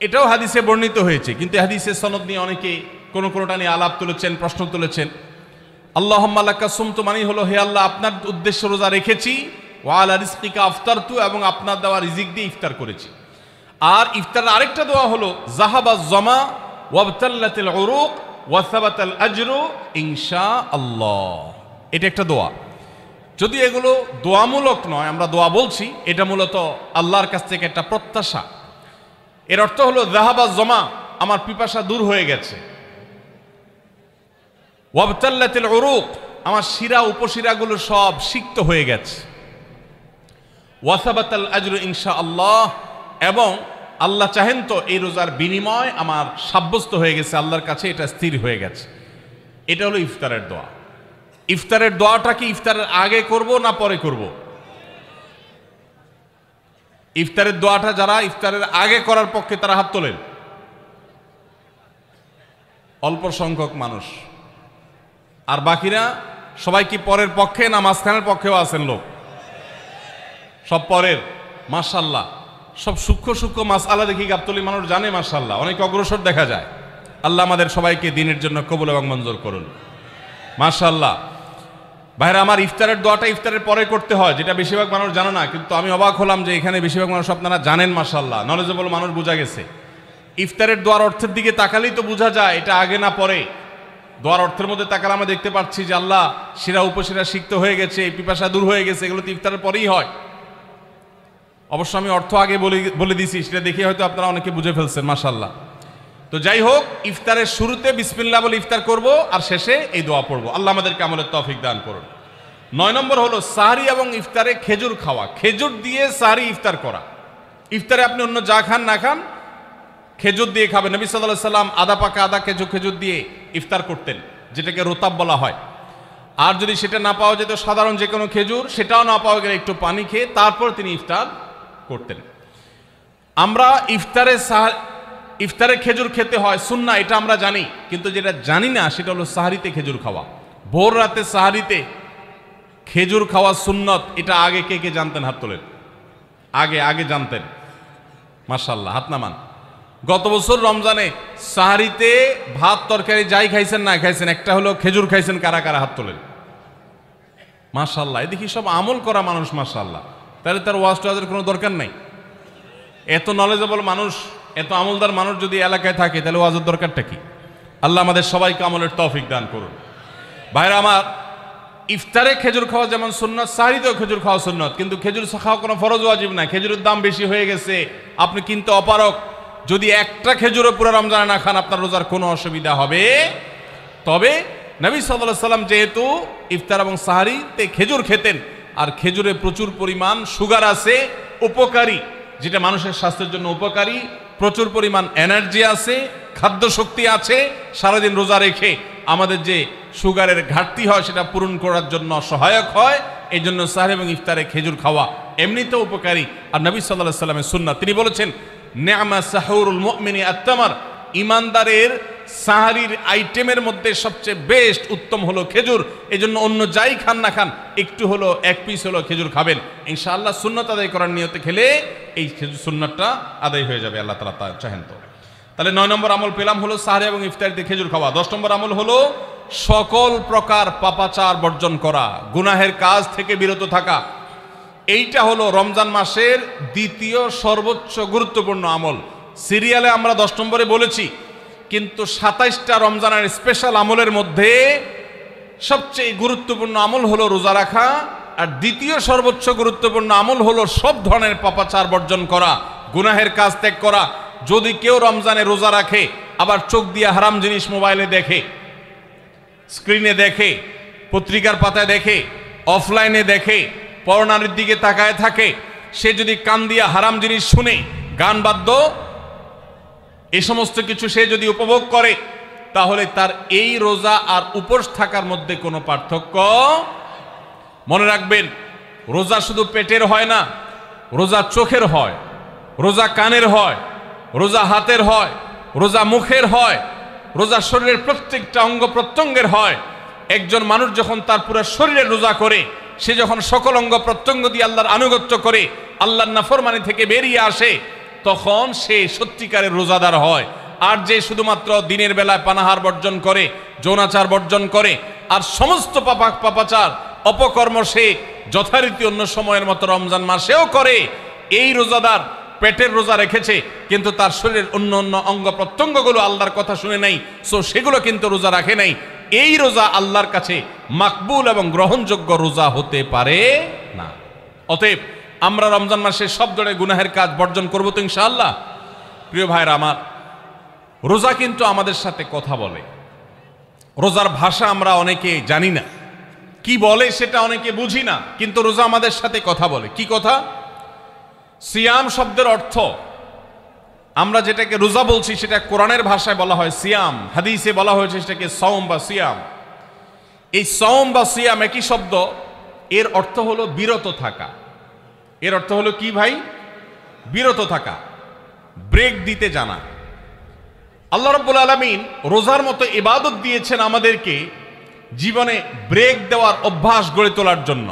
এটাও হাদিসে বর্ণিত হয়েছে, কিন্তু হাদিসের সনদ নিয়ে অনেকে কোনোটা নিয়ে আলাপ তুলেছেন, প্রশ্ন তুলেছেন। আল্লাহুম্মা লাকা সুমতু মানে হলো, হে আল্লাহ, আপনার উদ্দেশ্যে রোজা রেখেছি, ওয়া আলা রিজকিকা আফতারতু, এবং আপনার দেওয়া রিজিক দিয়ে ইফতার করেছি। আর ইফতারের আরেকটা দোয়া হলো যাহাবাজ জামা ওয়াবতাল্লাতিল উরুক ওয়া সাবাতাল আজরু ইনশাআল্লাহ। এটা একটা দোয়া। যদি এগুলো দোয়ামূলক নয়, আমরা দোয়া বলছি, এটা মূলত আল্লাহর কাছ থেকে একটা প্রত্যাশা। এর অর্থ হলো যাহাবাজ জামা, আমার পিপাসা দূর হয়ে গেছে, ওয়াবতাল্লাতিল উরুক, আমার শিরা উপশিরাগুলো সব সিক্ত হয়ে গেছে, ওয়া সাবাতাল আজরু ইনশাআল্লাহ, এবং আল্লাহ চাহেন তো এই রোজার বিনিময় আমার সাব্যস্ত হয়ে গেছে আল্লাহর কাছে, এটা স্থির হয়ে গেছে। এটা হলো ইফতারের দোয়া। ইফতারের দোয়াটা কি ইফতারের আগে করব না পরে করব? ইফতারের দোয়াটা যারা ইফতারের আগে করার পক্ষে তারা হাত তোলেন। অল্প সংখ্যক মানুষ, আর বাকিরা সবাই কি পরের পক্ষে না মাঝখানের পক্ষেও আছেন লোক? সব পরের। মাশাআল্লাহ, সব সূক্ষ্ম সূক্ষ্ম মাসআলা দেখি গাবতলী মানুষ জানে, মাশাআল্লাহ, অনেক অগ্রসর দেখা যায়। আল্লাহ আমাদের সবাইকে দিনের জন্য কবুল এবং মঞ্জুর করুন, মাশাআল্লাহ। ভাইরা আমার, ইফতারের দোয়াটা ইফতারের পরে করতে হয়, যেটা বেশিরভাগ মানুষ জানে না, কিন্তু আমি অবাক হলাম যে এখানে বেশিরভাগ মানুষ আপনারা জানেন, মাশাআল্লাহ, নলেজেবল মানুষ, বোঝা গেছে। ইফতারের দোয়ার অর্থের দিকে তাকালেই তো বোঝা যায় এটা আগে না পরে। দোয়ার অর্থের মধ্যে তাকালে আমরা দেখতে পাচ্ছি যে আল্লাহ শিরা উপশিরা সিক্ত হয়ে গেছে, পিপাসা দূর হয়ে গেছে, এগুলো তো ইফতারের পরেই হয়। অবশ্য আমি অর্থ আগে বলে দিছি, সেটা দেখে হয়তো আপনারা অনেকে বুঝে ফেলছেন, মাশাআল্লাহ। তো যাই হোক, ইফতারের শুরুতে বিসমিল্লাহ বলে ইফতার করব, আর শেষে এই দোয়া পড়ব। আল্লাহ আমাদেরকে আমলের তৌফিক দান করুন। 9 নম্বর হলো সাহরি এবং ইফতারে খেজুর খাওয়া। খেজুর দিয়ে সাহরি ইফতার করা। ইফতারে আপনি অন্য যা খান না খান, খেজুর দিয়ে খাবেন। নবী সাল্লাল্লাহু আলাইহি সাল্লাম আদা পাকা আদা খেজুর দিয়ে ইফতার করতেন, যেটাকে রোতাব বলা হয়। আর যদি সেটা না পাওয়া যেত, সাধারণ যে কোনো খেজুর, সেটাও না পাওয়া গেলে একটু পানি খেয়ে তারপর তিনি ইফতার করতেন। আমরা ইফতারে খেজুর খেতে হয় সুন্নাহ, এটা আমরা জানি, কিন্তু যেটা জানি না সেটা হলো সাহারিতে খেজুর খাওয়া। ভোর রাতে সাহারিতে খেজুর খাওয়া সুন্নত, এটা আগে কে কে জানতেন? হাত তোলেন। আগে জানতেন? মাশাআল্লাহ, হাত নামান। গত বছর রমজানে সাহারিতে ভাত তরকারি যাই খাইছেন না খাইছেন, একটা হলো খেজুর খাইছেন, কারা কারা হাত তোলেন? মাশাআল্লাহ, এদিকে সব আমল করা মানুষ, মাশাআল্লাহ। তাহলে তার ওয়াজ টোয়াজের কোনো দরকার নাই। এত নলেজেবল মানুষ, এত আমলদার মানুষ যদি এলাকায় থাকে, তাহলে ওয়াজের দরকারটা কি? আল্লাহ আমাদের সবাইকে আমলের তৌফিক দান করুন। ভাইরা আমার, ইফতারে খেজুর খাওয়া যেমন সুন্নাত, সাহরিতেও খেজুর খাওয়া সুন্নাত, কিন্তু খেজুর খাওয়া কোনো ফরজ ওয়াজিব না। খেজুরের দাম বেশি হয়ে গেছে, আপনি কিনতে অপারক। যদি একটা খেজুরও পুরো রমজানে না খান, আপনার রোজার কোনো অসুবিধা হবে। তবে নবী সাল্লাল্লাহু আলাইহি সাল্লাম যেহেতু ইফতার এবং সাহরিতে খেজুর খেতেন, আর খেজুরে প্রচুর পরিমাণ সুগার আছে, উপকারী, যেটা মানুষের স্বাস্থ্যের জন্য উপকারী, প্রচুর পরিমাণ এনার্জি আছে, খাদ্য শক্তি আছে, সারাদিন রোজা রেখে আমাদের যে সুগারের ঘাটতি হয় সেটা পূরণ করার জন্য সহায়ক হয়। এই জন্য সাহরি এবং ইফতারে খেজুর খাওয়া এমনিতেও উপকারী। আর নবী সাল্লাল্লাহু আলাইহি সাল্লামের সুন্নাত, তিনি বলেছেন, নি'মা সাহুরুল মুমিনি আত-তামার, ইমানদারের সাহারির আইটেমের মধ্যে সবচেয়ে বেস্ট উত্তম হলো খেজুর। এই জন্য অন্য যাই খান না খান, একটু হলো, এক পিস হলো খেজুর খাবেন। ইনশাআল্লাহ সুন্নাত আদায় করার নিয়তে খেলে এই খেজুর সুন্নাতটা আদায় হয়ে যাবে, আল্লাহ তাআলা তা চাহেন তো। তাহলে 9 নম্বর আমল পেলাম হলো সাহরি এবং ইফতারিতে খেজুর খাওয়া। 10 নম্বর আমল হলো সকল প্রকার পাপাচার বর্জন করা, গুনাহের কাজ থেকে বিরত থাকা। এইটা হলো রমজান মাসের দ্বিতীয় সর্বোচ্চ গুরুত্বপূর্ণ আমল। সিরিয়ালে আমরা 10 নম্বরে বলেছি, কিন্তু 27টা রমজানের স্পেশাল আমলের মধ্যে সবচেয়ে গুরুত্বপূর্ণ আমল হলো রোজা রাখা, আর দ্বিতীয় সর্বোচ্চ গুরুত্বপূর্ণ আমল হলো সব ধরনের পাপাচার বর্জন করা, গুনাহের কাজ ত্যাগ করা। যদি কেউ রমজানে রোজা রাখে, আবার চোখ দিয়ে হারাম জিনিস মোবাইলে দেখে, স্ক্রিনে দেখে, পত্রিকার পাতায় দেখে, অফলাইনে দেখে, পরনারীর দিকে তাকায় থাকে, সে যদি কান দিয়ে হারাম জিনিস শুনে, গান বাদ্য, এই সমস্ত কিছু সে যদি উপভোগ করে, তাহলে তার এই রোজা আর উপোস থাকার মধ্যে কোনো পার্থক্য। মনে রাখবেন, রোজা শুধু পেটের হয় না, রোজা চোখের হয়, রোজা কানের হয়, রোজা হাতের হয়, রোজা মুখের হয়, রোজা শরীরের প্রত্যেকটা অঙ্গ প্রত্যঙ্গের হয়। একজন মানুষ যখন তার পুরো শরীরের রোজা করে, সে যখন সকল অঙ্গ প্রত্যঙ্গ দিয়ে আল্লাহর আনুগত্য করে, আল্লাহর নাফরমানি থেকে বেরিয়ে আসে, তখন সে সত্যিকারের রোজাদার হয়। আর যে শুধুমাত্র দিনের বেলায় পানাহার বর্জন করে, যৌনাচার বর্জন করে, আর সমস্ত পাপাচার অপকর্ম সে যথারীতি অন্য সময়ের মতো রমজান মাসেও করে, এই রোজাদার পেটের রোজা রেখেছে, কিন্তু তার শরীরের অন্য অন্য অঙ্গ প্রত্যঙ্গগুলো আল্লাহর কথা শুনে নাই, সো সেগুলো কিন্তু রোজা রাখে নাই। এই রোজা আল্লাহর কাছে মাকবুল এবং গ্রহণযোগ্য রোজা হতে পারে না। অতএব আমরা রমজান মাসে সব ধরনের গুনাহের কাজ বর্জন করবো তো ইনশাআল্লাহ। প্রিয় ভাইরা আমার, রোজা কিন্তু আমাদের সাথে কথা বলে। রোজার ভাষা আমরা অনেকে জানি না, কি বলে সেটা অনেকে বুঝি না, কিন্তু রোজা আমাদের সাথে কথা বলে। কি কথা? সিয়াম শব্দের অর্থ, আমরা যেটাকে রোজা বলছি সেটা কোরআনের ভাষায় বলা হয় সিয়াম, হাদিসে বলা হয়েছে সেটাকে সওম বা সিয়াম। এই সওম বা সিয়াম একই শব্দ, এর অর্থ হলো বিরত থাকা। এর অর্থ হলো কি ভাই? বিরত থাকা, ব্রেক দিতে জানা। আল্লাহ রাব্বুল আলামিন রোজার মতো ইবাদত দিয়েছেন আমাদেরকে জীবনে ব্রেক দেওয়ার অভ্যাস গড়ে তোলার জন্য।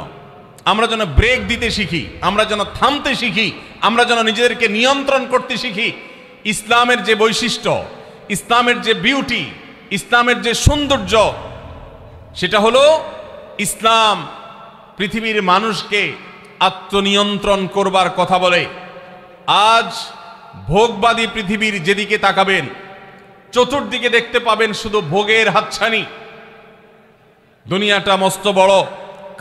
আমরা যেন ব্রেক দিতে শিখি, আমরা যেন থামতে শিখি, আমরা যেন নিজেদেরকে নিয়ন্ত্রণ করতে শিখি। ইসলামের যে বৈশিষ্ট্য, ইসলামের যে বিউটি, ইসলামের যে সৌন্দর্য, সেটা হলো ইসলাম পৃথিবীর মানুষকে আত্মনিয়ন্ত্রণ করবার কথা বলে। আজ ভোগবাদী পৃথিবীর যেদিকে তাকাবেন, চতুর্দিকে দেখতে পাবেন শুধু ভোগের হাতছানি। দুনিয়াটা মস্ত বড়,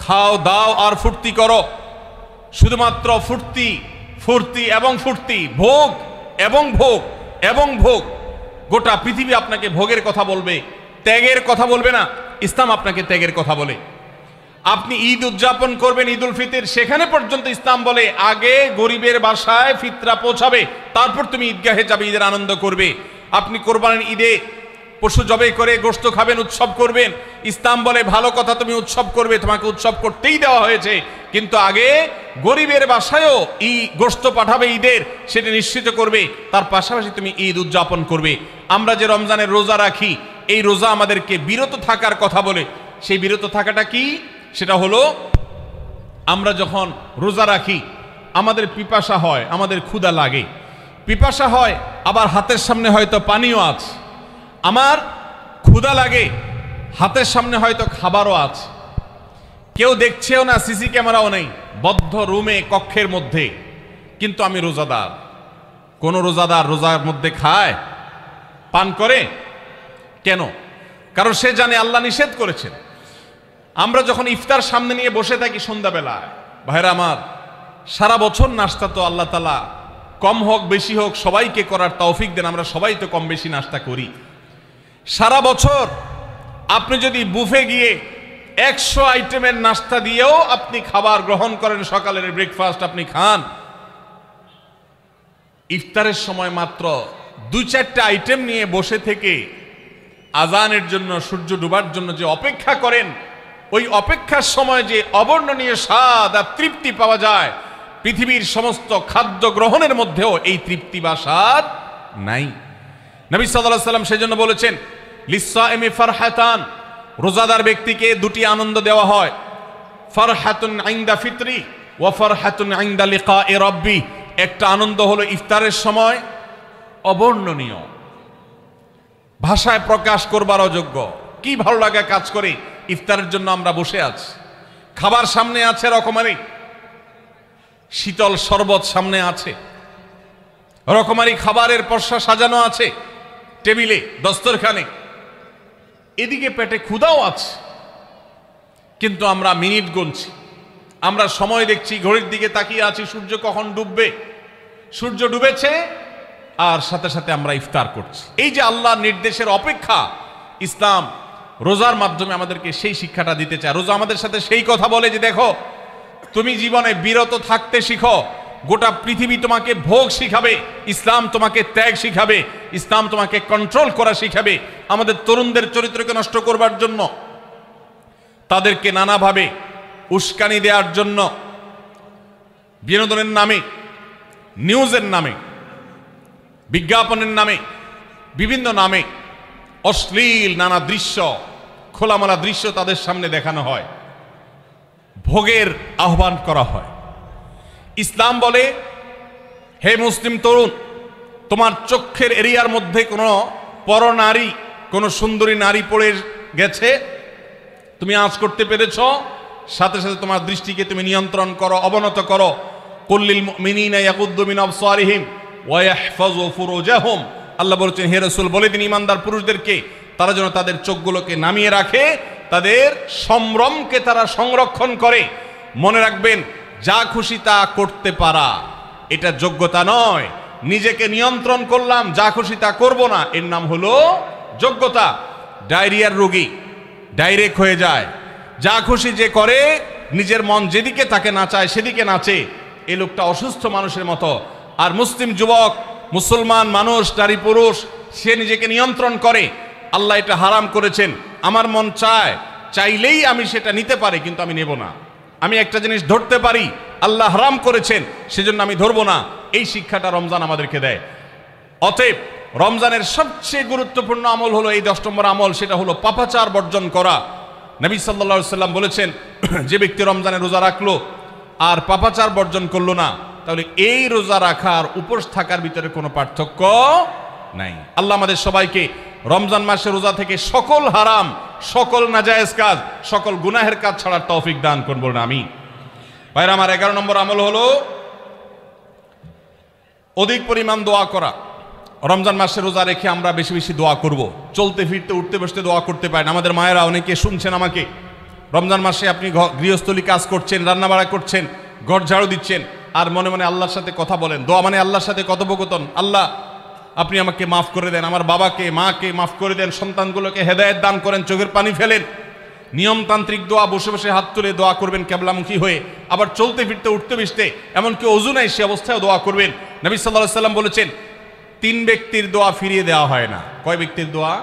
খাও দাও আর ফুর্তি করো, শুধুমাত্র ফুর্তি ফুর্তি এবং ফুর্তি, ভোগ এবং ভোগ এবং ভোগ। গোটা পৃথিবী আপনাকে ভোগের কথা বলবে, ত্যাগের কথা বলবে না। ইসলাম আপনাকে ত্যাগের কথা বলে। আপনি ঈদ উদযাপন করবেন, ঈদুল ফিতর, সেখানে পর্যন্ত ইসলাম বলে আগে গরিবের বাসায় ফিতরা পৌঁছাবে, তারপর তুমি ঈদগাহে যাবে, ঈদের আনন্দ করবে। আপনি কোরবানির ঈদে পশু জবাই করে গোশত খাবেন, উৎসব করবেন, ইসলাম বলে ভালো কথা, তুমি উৎসব করবে, তোমাকে উৎসব করতেই দেওয়া হয়েছে, কিন্তু আগে গরিবের বাসায়ও গোশত পাঠাবে ঈদের, সেটা নিশ্চিত করবে, তার পাশাপাশি তুমি ঈদ উদযাপন করবে। আমরা যে রমজানের রোজা রাখি, এই রোজা আমাদেরকে বিরত থাকার কথা বলে। সেই বিরত থাকাটা কি? সেটা হলো আমরা যখন রোজা রাখি আমাদের পিপাসা হয়, আমাদের ক্ষুধা লাগে, পিপাসা হয়, আবার হাতের সামনে হয়তো পানিও আছে, আমার ক্ষুধা লাগে, হাতের সামনে হয়তো খাবারও আছে, কেউ দেখছেও না, সিসি ক্যামেরাও নেই, বদ্ধ রুমে কক্ষের মধ্যে, কিন্তু আমি রোজাদার। কোন রোজাদার রোজার মধ্যে খায়, পান করে? কেন? কারণ সে জানে আল্লাহ নিষেধ করেছেন। আমরা যখন ইফতার সামনে নিয়ে বসে থাকি সন্ধ্যাবেলায়, ভাইরা আমার, সারা বছর নাস্তা তো আল্লাহ তাআলা কম হোক বেশি হোক সবাইকে করার তৌফিক দেন, আমরা সবাই তো কম বেশি নাস্তা করি। সারা বছর আপনি যদি বুফে গিয়ে 100 আইটেমের নাস্তা দিয়েও আপনি খাবার গ্রহণ করেন, সকালের ব্রেকফাস্ট আপনি খান, ইফতারের সময় মাত্র 2-4টা আইটেম নিয়ে বসে থেকে আজানের জন্য, সূর্য ডুবার জন্য যে অপেক্ষা করেন, ওই অপেক্ষার সময় যে অবর্ণনীয় স্বাদ আর তৃপ্তি পাওয়া যায়, পৃথিবীর সমস্ত খাদ্য গ্রহণের মধ্যেও এই তৃপ্তি বা স্বাদ নাই। নবী সাল্লাল্লাহু আলাইহি ওয়াসাল্লাম সেজন্য বলেছেন, লিসসাইমি ফারহাতান, রোজাদার ব্যক্তিকে দুটি আনন্দ দেওয়া হয়, ফারহাতুন ইনদা ফিতরি ওয়া ফারহাতুন ইনদা লিকাই রাব্বি। একটা আনন্দ হলো ইফতারের সময়, অবর্ণনীয়, ভাষায় প্রকাশ করবার অযোগ্য, কি ভালো লাগা কাজ করে। ইফতারের জন্য আমরা বসে আছি, খাবার সামনে আছে, রকমারি শীতল শরবত সামনে আছে, রকমারি খাবারের পসরা সাজানো আছে টেবিলে, দস্তরখানে, এদিকে পেটে ক্ষুধাও আছে, কিন্তু আমরা মিনিট গুনছি, আমরা সময় দেখছি, ঘড়ির দিকে তাকিয়ে আছি, সূর্য কখন ডুববে। সূর্য ডুবেছে আর সাথে সাথে আমরা ইফতার করছি। এই যে আল্লাহর নির্দেশের অপেক্ষা, ইসলাম রোজার মাধ্যমে আমাদেরকে সেই শিক্ষাটা দিতে চায়। রোজা আমাদের সাথে সেই কথা বলে যে দেখো, তুমি জীবনে বিরত থাকতে শিখো, গোটা পৃথিবী তোমাকে ভোগ শিখাবে, ইসলাম তোমাকে ত্যাগ শিখাবে, ইসলাম তোমাকে কন্ট্রোল করা শিখাবে। আমাদের তরুণদের চরিত্রকে নষ্ট করবার জন্য, তাদেরকে নানাভাবে উস্কানি দেওয়ার জন্য, বিনোদনের নামে, নিউজের নামে, বিজ্ঞাপনের নামে, বিভিন্ন নামে অশ্লীল নানা দৃশ্য, খোলামেলা দৃশ্য তাদের সামনে দেখানো হয়, ভোগের আহ্বান করা হয়। ইসলাম বলে, হে মুসলিম তরুণ, তোমার চোখের এরিয়ার মধ্যে কোনো পরনারী, কোনো সুন্দরী নারী পড়ে গেছে, তুমি আঁচ করতে পেরেছ, সাথে সাথে তোমার দৃষ্টিকে তুমি নিয়ন্ত্রণ করো, অবনত করো। কুল্লিল মুমিনিনা ইয়াগুদ্দু মিন আবসারিহিম ওয়া ইয়াহফাযু ফুরুজাহুম। আল্লাহ বলেছেন, হে রাসূল বলে দিন ইমানদার পুরুষদেরকে, তারা যেন তাদের চোখগুলোকে নামিয়ে রাখে, তাদের সম্ভ্রমকে তারা সংরক্ষণ করে। মনে রাখবেন, যা খুশি তা করতে পারা এটা যোগ্যতা নয়। নিজেকে নিয়ন্ত্রণ করলাম, যা খুশি তা করব না, এর নাম হলো যোগ্যতা। ডায়রিয়ার রোগী ডাইরেক্ট হয়ে যায়, যা খুশি যে করে, নিজের মন যেদিকে তাকে নাচায় সেদিকে নাচে, এই লোকটা অসুস্থ মানুষের মতো। আর মুসলিম যুবক, মুসলমান মানুষ, নারী পুরুষ, সে নিজেকে নিয়ন্ত্রণ করে। আল্লাহ এটা হারাম করেছেন, আমার মন চায়, চাইলেই আমি সেটা নিতে পারি, কিন্তু আমি নেব না। আমি একটা জিনিস ধরতে পারি, আল্লাহ হারাম করেছেন, সেজন্য আমি ধরবো না। এই শিক্ষাটা রমজান আমাদেরকে দেয়। অতএব রমজানের সবচেয়ে গুরুত্বপূর্ণ আমল হলো এই 10 নম্বর আমল, সেটা হলো পাপাচার বর্জন করা। নবী সাল্লাল্লাহু আলাইহি ওয়াসাল্লাম বলেছেন, যে ব্যক্তি রমজানে রোজা রাখলো আর পাপাচার বর্জন করলো না, তাহলে এই রোজা রাখার উপোস থাকার ভিতরে কোনো পার্থক্য নাই। আল্লাহ আমাদের সবাইকে রমজান মাসে রোজা থেকে সকল হারাম, সকল নাজায়েজ কাজ, সকল গুনাহের কাজ ছাড়ার তৌফিক দান করুন, বলুন আমিন। ভাইরা আমার, 11 নম্বর আমল হলো অধিক পরিমাণ দোয়া করা। রমজান মাসে রোজা রেখে আমরা বেশি বেশি দোয়া করব। চলতে ফিরতে, উঠতে বসতে দোয়া করতে পারেন। আমাদের মায়েরা অনেকে শুনছেন আমাকে, রমজান মাসে আপনি গৃহস্থলী কাজ করছেন, রান্নাবাড়া করছেন, ঘর ঝাড়ু দিচ্ছেন, আর মনে মনে আল্লাহর সাথে কথা বলেন। দোয়া মানে আল্লাহর সাথে কথোপকথন। আল্লাহ, আপনি আমাকে মাফ করে দেন, আমার বাবাকে মাকে মাফ করে দেন, সন্তানগুলোকে হেদায়েত দান করেন, চোখের পানি ফেলেন, নিয়মতান্ত্রিক দোয়া, বসে বসে হাত তুলে দোয়া করবেন কেবলামুখী হয়ে, আবার চলতে ফিরতে উঠতে বসতে, এমনকি ওযু নাই সে অবস্থায় দোয়া করবেন। নবী সাল্লাল্লাহু আলাইহি ওয়াসাল্লাম বলেছেন 3 ব্যক্তির দোয়া ফিরিয়ে দেওয়া হয় না। কয় ব্যক্তির দোয়া?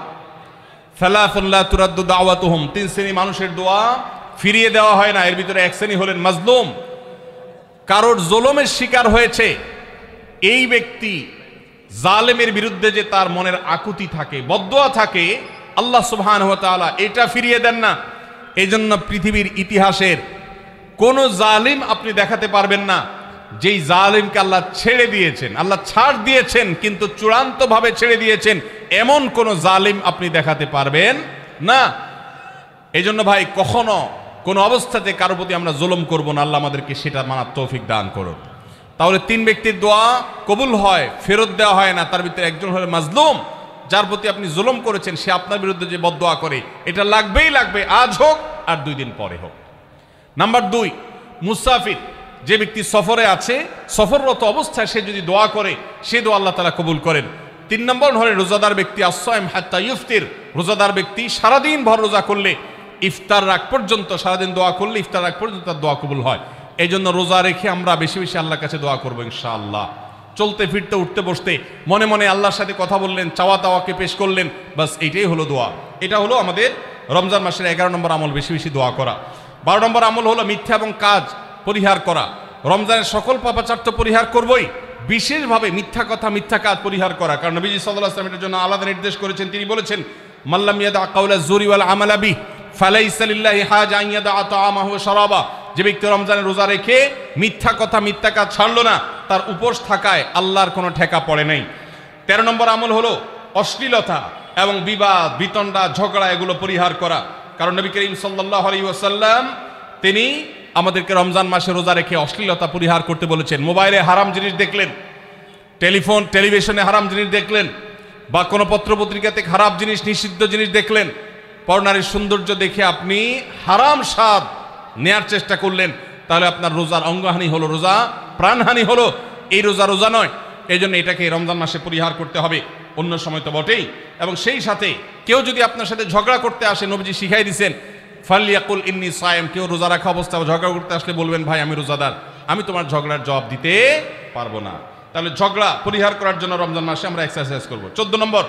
সালাসুন লা তুরাদ্দু দাওয়াতুহুম, 3 শ্রেণী মানুষের দোয়া ফিরিয়ে দেওয়া হয় না। এর ভিতরে এক শ্রেণী হলেন মাজলুম, কারোর জুলুমের শিকার হয়েছে। এই ব্যক্তি জালেমের বিরুদ্ধে যে তার মনের আকুতি থাকে, বদদোয়া থাকে, আল্লাহ সুবহানাহু ওয়া তাআলা এটা ফিরিয়ে দেন না। এই জন্য পৃথিবীর ইতিহাসের কোন জালিম আপনি দেখাতে পারবেন না যেই জালিমকে আল্লাহ ছেড়ে দিয়েছেন, আল্লাহ ছাড় দিয়েছেন কিন্তু চূড়ান্তভাবে ছেড়ে দিয়েছেন, এমন কোন জালিম আপনি দেখাতে পারবেন না। এই জন্য ভাই কখনো কোন অবস্থাতে কারো প্রতি আমরা জুলুম করব না। আল্লাহ আমাদেরকে সেটা মানার তৌফিক দান করুন। তাহলে 3 ব্যক্তির দোয়া কবুল হয়, ফেরত দেওয়া হয় না। তার ভিতরে একজন হলো মাজলুম, যার প্রতি আপনি জুলুম করেছেন, সে আপনার বিরুদ্ধে যে বদদোয়া করে, এটা লাগবেই লাগবে, আজ হোক আর 2 দিন পরে হোক। নাম্বার 2, মুসাফির, যে ব্যক্তি সফরে আছে, সফররত অবস্থায় সে যদি দোয়া করে, সে দোয়া আল্লাহ তাআলা কবুল করেন। 3 নম্বর হলো রোজাদার ব্যক্তি, as-সাইম হাত্তা ইফতির, রোজাদার ব্যক্তি সারাদিন ভর রোজা করলে ইফতার রাগ পর্যন্ত, সারাদিন দোয়া করলে ইফতার রাগ পর্যন্ত তার দোয়া কবুল হয়। এই জন্য রোজা রেখে আমরা বেশি বেশি আল্লাহর কাছে দোয়া করবো ইনশাআল্লাহ। চলতে ফিরতে উঠতে বসতে মনে মনে আল্লাহর সাথে কথা বললেন, চাওয়া দাওয়াকে পেশ করলেন, বাস এইটাই হলো দোয়া। এটা হলো আমাদের রমজান মাসের 11 নম্বর আমল, বেশি বেশি দোয়া করা। 12 নম্বর আমল হলো মিথ্যা এবং কাজ পরিহার করা। রমজানের সকল পাপাচার তো পরিহার করবই, বিশেষভাবে মিথ্যা কথা, মিথ্যা কাজ পরিহার করা। কারণ নবীজি সাল্লাল্লাহু আলাইহি ওয়াসাল্লাম এর জন্য আলাদা নির্দেশ করেছেন। তিনি বলেছেন, মাল্লাম ইয়াদা কাওলা যুরি ওয়াল আমালা বিহি ফালাইসা লিল্লাহি হাজা আন ইয়াদা তাআমাহু ওয়া শারাবা। যে ব্যক্তি রমজানের রোজা রেখে মিথ্যা কথা, মিথ্যা কাজ ছাড়লো না, তার উপোস থাকায় আল্লাহর কোনো ঠেকা পড়ে নাই। 13 নম্বর আমল হলো অশ্লীলতা এবং বিবাদ, বিতণ্ডা, ঝগড়া, এগুলো পরিহার করা। কারণ নবী করিম সাল্লাল্লাহু আলাইহি ওয়াসাল্লাম তিনি আমাদেরকে রমজান মাসে রোজা রেখে অশ্লীলতা পরিহার করতে বলেছেন। মোবাইলে হারাম জিনিস দেখলেন, টেলিভিশনে হারাম জিনিস দেখলেন, বা কোনো পত্রপত্রিকাতে খারাপ জিনিস, নিষিদ্ধ জিনিস দেখলেন, পরনারীর সৌন্দর্য দেখে আপনি হারাম স্বাদ নেয়ার চেষ্টা করলেন, তাহলে আপনার রোজার অঙ্গহানি হলো, রোজা প্রাণহানি হলো। এই রোজা নয়। এই জন্য এটাকে রমজান মাসে পরিহার করতে হবে, অন্য সময় তো বটেই। এবং সেই সাথে কেউ যদি আপনার সাথে ঝগড়া করতে আসে, নবীজি শিখাই দিয়েছেন, ফালিয়াকুল ইন্নী সায়েম, কেউ রোজা রাখা অবস্থায় ঝগড়া করতে আসলে বলবেন, ভাই আমি রোজাদার, আমি তোমার ঝগড়ার জবাব দিতে পারবো না। তাহলে ঝগড়া পরিহার করার জন্য রমজান মাসে আমরা এক্সারসাইজ করব। 14 নম্বর,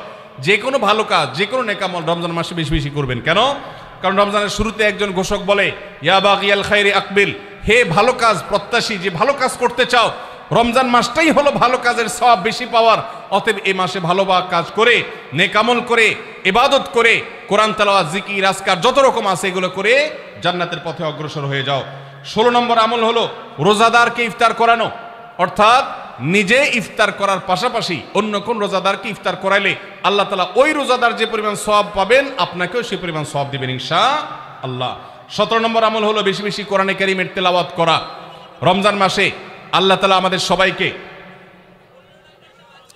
যে কোনো ভালো কাজ, যে কোনো নেকামল রমজান মাসে বেশি বেশি করবেন। কেন? কারণ রমজানের শুরুতে একজন ঘোষক বলে, ইয়া বাগিয়াল খাইরি আকবিল, হে ভালো কাজ প্রত্যাশী, যে ভালো কাজ করতে চাও, রমজান মাসটাই হলো ভালো কাজের সওয়াব বেশি পাওয়ার। অতএব এই মাসে ভালো কাজ করে, নেকামল করে, ইবাদত করে, কোরআন তেলাওয়াত, জিকির, আজকার যত রকম আছে এগুলো করে জান্নাতের পথে অগ্রসর হয়ে যাও। 16 নম্বর আমল হলো রোজাদারকে ইফতার করানো, অর্থাৎ নিজে ইফতার করার পাশাপাশি অন্য কোন রোজাদারকে ইফতার করাইলে আল্লাহ তাআলা ওই রোজাদার যে পরিমাণ সওয়াব পাবেন, আপনাকেও সেই পরিমাণ সওয়াব দিবেন ইনশাআল্লাহ। 17 নম্বর আমল হলো বেশি বেশি কোরআনে কারীমের তেলাওয়াত করা। রমজান মাসে আল্লাহ তাআলা আমাদের সবাইকে,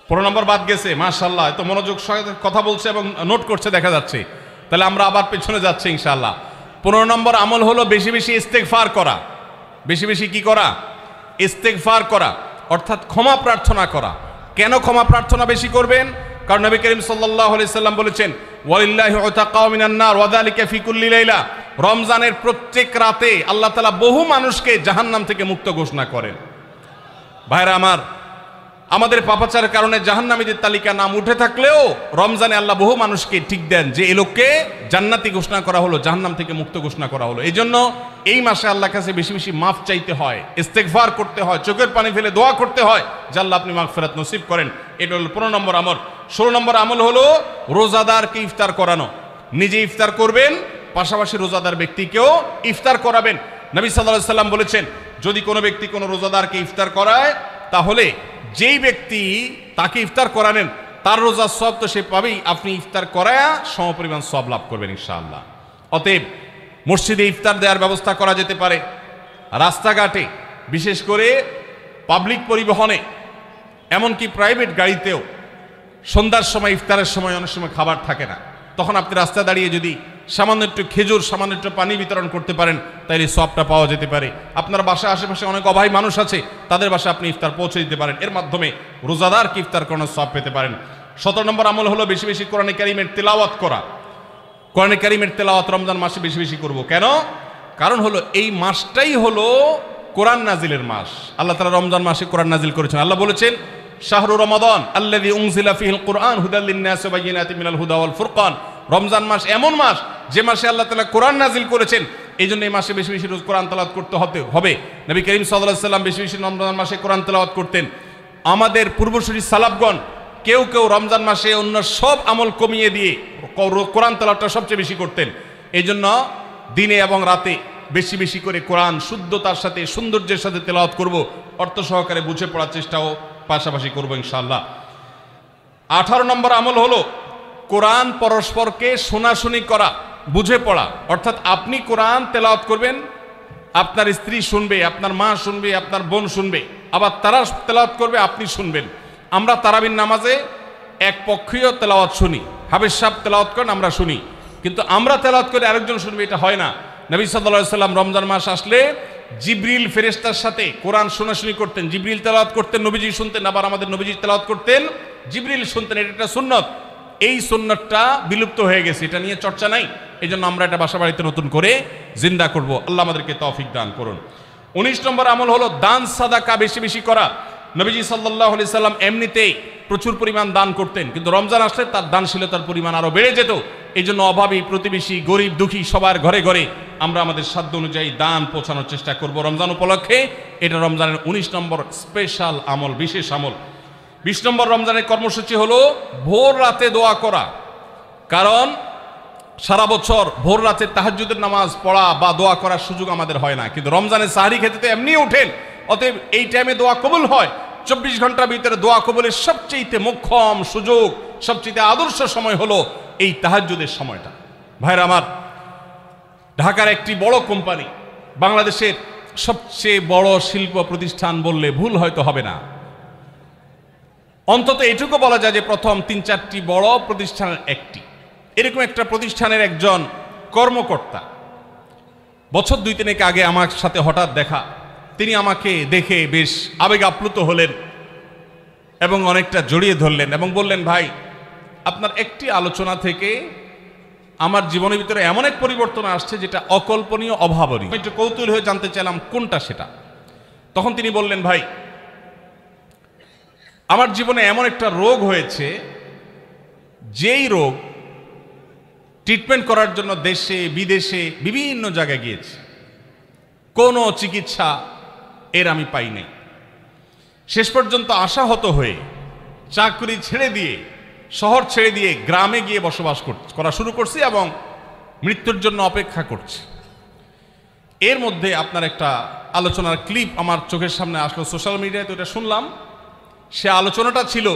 15 নম্বর বাদ গেছে, মাশাআল্লাহ, এত মনোযোগ সহকারে কথা বলছে এবং নোট করছে দেখা যাচ্ছে। তাহলে আমরা আবার পেছনে যাচ্ছি ইনশাআল্লাহ। 15 নম্বর আমল হলো বেশি বেশি ইস্তেগফার করা। বেশি বেশি কি করা? ইস্তেগফার করা, অর্থাৎ ক্ষমা প্রার্থনা করা। কেন ক্ষমা প্রার্থনা বেশি করবেন? কারণ নবী করিম সাল্লাল্লাহু আলাইহি সাল্লাম বলেছেন, ওয়ালিল্লাহি উতাকাউ মিনান নার ওয়া যালিকা ফি কুল্লি লাইলা। রমজানের প্রত্যেক রাতে আল্লাহ তাআলা বহু মানুষকে জাহান্নাম থেকে মুক্ত ঘোষণা করেন। ভাইরা আমার, আমাদের পাপাচারের কারণে জাহান্নামীদের তালিকা নাম উঠে থাকলেও রমজানে আল্লাহ বহু মানুষকে ঠিক দেন যে এই লোককে জান্নাতি ঘোষণা করা হলো, জাহান্নাম থেকে মুক্ত ঘোষণা করা হলো। এই জন্য এই মাসে আল্লাহর কাছে বেশি বেশি মাফ চাইতে হয়, ইস্তেগফার করতে হয়, চোখের পানি ফেলে দোয়া করতে হয় যে আল্লাহ আপনি মাগফিরাত নসিব করেন। এটা হলো 15 নম্বর আমল। 16 নম্বর আমল হলো রোজাদারকে ইফতার করানো। নিজে ইফতার করবেন, পাশাপাশি রোজাদার ব্যক্তিকেও ইফতার করাবেন। নবী সাল্লাল্লাহু আলাইহি সাল্লাম বলেছেন, যদি কোনো ব্যক্তি কোনো রোজাদারকে ইফতার করায়, তাহলে যেই ব্যক্তি তাকে ইফতার করানেন তার রোজার সওয়াব তো সে পাবেই, আপনি ইফতার করায়া সমপরিমাণ সওয়াব লাভ করবেন ইনশাআল্লাহ। অতএব মসজিদে ইফতার দেওয়ার ব্যবস্থা করা যেতে পারে, রাস্তাঘাটে, বিশেষ করে পাবলিক পরিবহনে, এমনকি প্রাইভেট গাড়িতেও সন্ধ্যার সময়, ইফতারের সময় অনেক সময় খাবার থাকে না, তখন আপনি রাস্তায় দাঁড়িয়ে যদি সামান্য একটু খেজুর, সামান্য একটু পানি বিতরণ করতে পারেন, তাইলে সওয়াবটা পাওয়া যেতে পারে। আপনার বাসার আশেপাশে অনেক অভাবী মানুষ আছে, তাদের বাসায় আপনি ইফতার পৌঁছে দিতে পারেন, এর মাধ্যমে রোজাদারকে ইফতার করানোর সওয়াব পেতে পারেন। 17 নম্বর আমল হলো বেশি বেশি কোরআনে কারীমের তিলাওয়াত করা। কোরআনে কারীমের তেলাওয়াত রমজান মাসে বেশি বেশি করব। কেন? কারণ হলো এই মাসটাই হলো কোরআন নাজিলের মাস। আল্লাহ তাআলা রমজান মাসে কোরআন নাজিল করেছেন। আল্লাহ বলেছেন, শাহরু রমাদান আল্লাযী উনজিলা ফীহিল কুরআন হুদাল লিন-নাসি ওয়া বায়িনাতিন মিনাল হুদা ওয়াল ফুরকান। রমজান মাস এমন মাস যে মাসে আল্লাহ তাআলা কোরআন নাজিল করেছেন। এই জন্য এই মাসে বেশি বেশি রোজ কোরআন তেলাওয়াত করতে হবে। নবী করিম সাল্লাল্লাহু আলাইহি সাল্লাম বেশি বেশি রমজান মাসে কোরআন তেলাওয়াত করতেন। আমাদের পূর্বসূরি সালাফগণ কেউ কেউ রমজান মাসে অন্য সব আমল কমিয়ে দিয়ে কোরআন তেলাওয়াতটা সবচেয়ে বেশি করতেন। এই জন্য দিনে এবং রাতে বেশি বেশি করে কোরআন শুদ্ধতার সাথে সৌন্দর্যের সাথে তেলাওয়াত করব, অর্থ সহকারে বুঝে পড়ার চেষ্টাও পাশাপাশি করব ইনশাআল্লাহ। 18 নম্বর আমল হলো কোরআন পরস্পরকে শোনাশুনি করা, বুঝে পড়া। অর্থাৎ আপনি কোরআন তেলাওয়াত করবেন, আপনার স্ত্রী শুনবে, আপনার মা শুনবে, আপনার বোন শুনবে, আবার তারা তেলাওয়াত করবে, আপনি শুনবেন। আমরা তারাবির নামাজে এক পক্ষীয় তেলাওয়াত শুনি, হাফেজ সাহেব তেলাওয়াত করেন, আমরা শুনি, কিন্তু আমরা তেলাওয়াত করে আরেকজন শুনবে, এটা হয় না। নবী সাল্লাল্লাহু আলাইহি সাল্লাম রমজান মাস আসলে জিবরিল ফেরেশতার সাথে কোরআন শোনাশুনি করতেন। জিবরিল তেলাওয়াত করতেন, নবীজি শুনতেন, আবার আমাদের নবীজি তেলাওয়াত করতেন, জিবরিল শুনতেন। এটা একটা সুন্নত। এই সুন্নতটা বিলুপ্ত হয়ে গেছে, এটা নিয়ে চর্চা নাই। এই জন্য আমরা এটা বাসা বাড়িতে নতুন করে জিন্দা করব। আল্লাহ আমাদেরকে তৌফিক দান করুন। 19 নম্বর আমল হলো দান সাদাকা বেশি বেশি করা। নবীজি সাল্লাল্লাহু আলাইহি সাল্লাম এমনিতেই প্রচুর পরিমাণ দান করতেন, কিন্তু রমজান আসলে তার দানশীলতার পরিমাণ আরো বেড়ে যেত। এই জন্য অভাবী, প্রতিবেশী, গরিব, দুঃখী সবার ঘরে ঘরে আমরা আমাদের সাধ্য অনুযায়ী দান পৌঁছানোর চেষ্টা করব রমজান উপলক্ষে। এটা রমজানের 19 নম্বর স্পেশাল আমল, বিশেষ আমল। 20 নম্বর রমজানের কর্মসূচি হলো ভোর রাতে দোয়া করা। কারণ সারা বছর ভোর রাতে তাহাজ্জুদের নামাজ পড়া বা দোয়া করার সুযোগ আমাদের হয় না, কিন্তু রমজানে সাহরি খেতে তো এমনি ওঠেন। অতএব এই টাইমে দোয়া কবুল হয়। 24 ঘন্টার ভিতরে দোয়া কবুলের সবচেয়ে মোক্ষম সুযোগ, সবচেয়ে আদর্শ সময় হলো এই তাহাজ্জুদের সময়টা। ভাইরা আমার, ঢাকার একটি বড় কোম্পানি, বাংলাদেশের সবচেয়ে বড় শিল্প প্রতিষ্ঠান বললে ভুল হয়তো হবে না, অন্তত এটুকু বলা যায় যে প্রথম 3-4টি বড় প্রতিষ্ঠানের একটি। এরকম একটা প্রতিষ্ঠানের একজন কর্মকর্তা বছর 2-3 আগে আমার সাথে হঠাৎ দেখা। তিনি আমাকে দেখে বেশ আবেগ আপ্লুত হলেন এবং অনেকটা জড়িয়ে ধরলেন এবং বললেন, ভাই, আপনার একটি আলোচনা থেকে আমার জীবনের ভিতরে এমন এক পরিবর্তন আসছে যেটা অকল্পনীয়, অভাবনীয়। একটু কৌতূহল হয়ে জানতে চাইলাম কোনটা সেটা। তখন তিনি বললেন, ভাই, আমার জীবনে এমন একটা রোগ হয়েছে, যেই রোগ ট্রিটমেন্ট করার জন্য দেশে বিদেশে বিভিন্ন জায়গায় গিয়েছি, কোনো চিকিৎসা এর আমি পাই নাই। শেষ পর্যন্ত আশাহত হয়ে চাকরি ছেড়ে দিয়ে, শহর ছেড়ে দিয়ে গ্রামে গিয়ে বসবাস করা শুরু করছি এবং মৃত্যুর জন্য অপেক্ষা করছি। এর মধ্যে আপনার একটা আলোচনার ক্লিপ আমার চোখের সামনে আসলো সোশ্যাল মিডিয়ায়, তো এটা শুনলাম। সে আলোচনাটা ছিল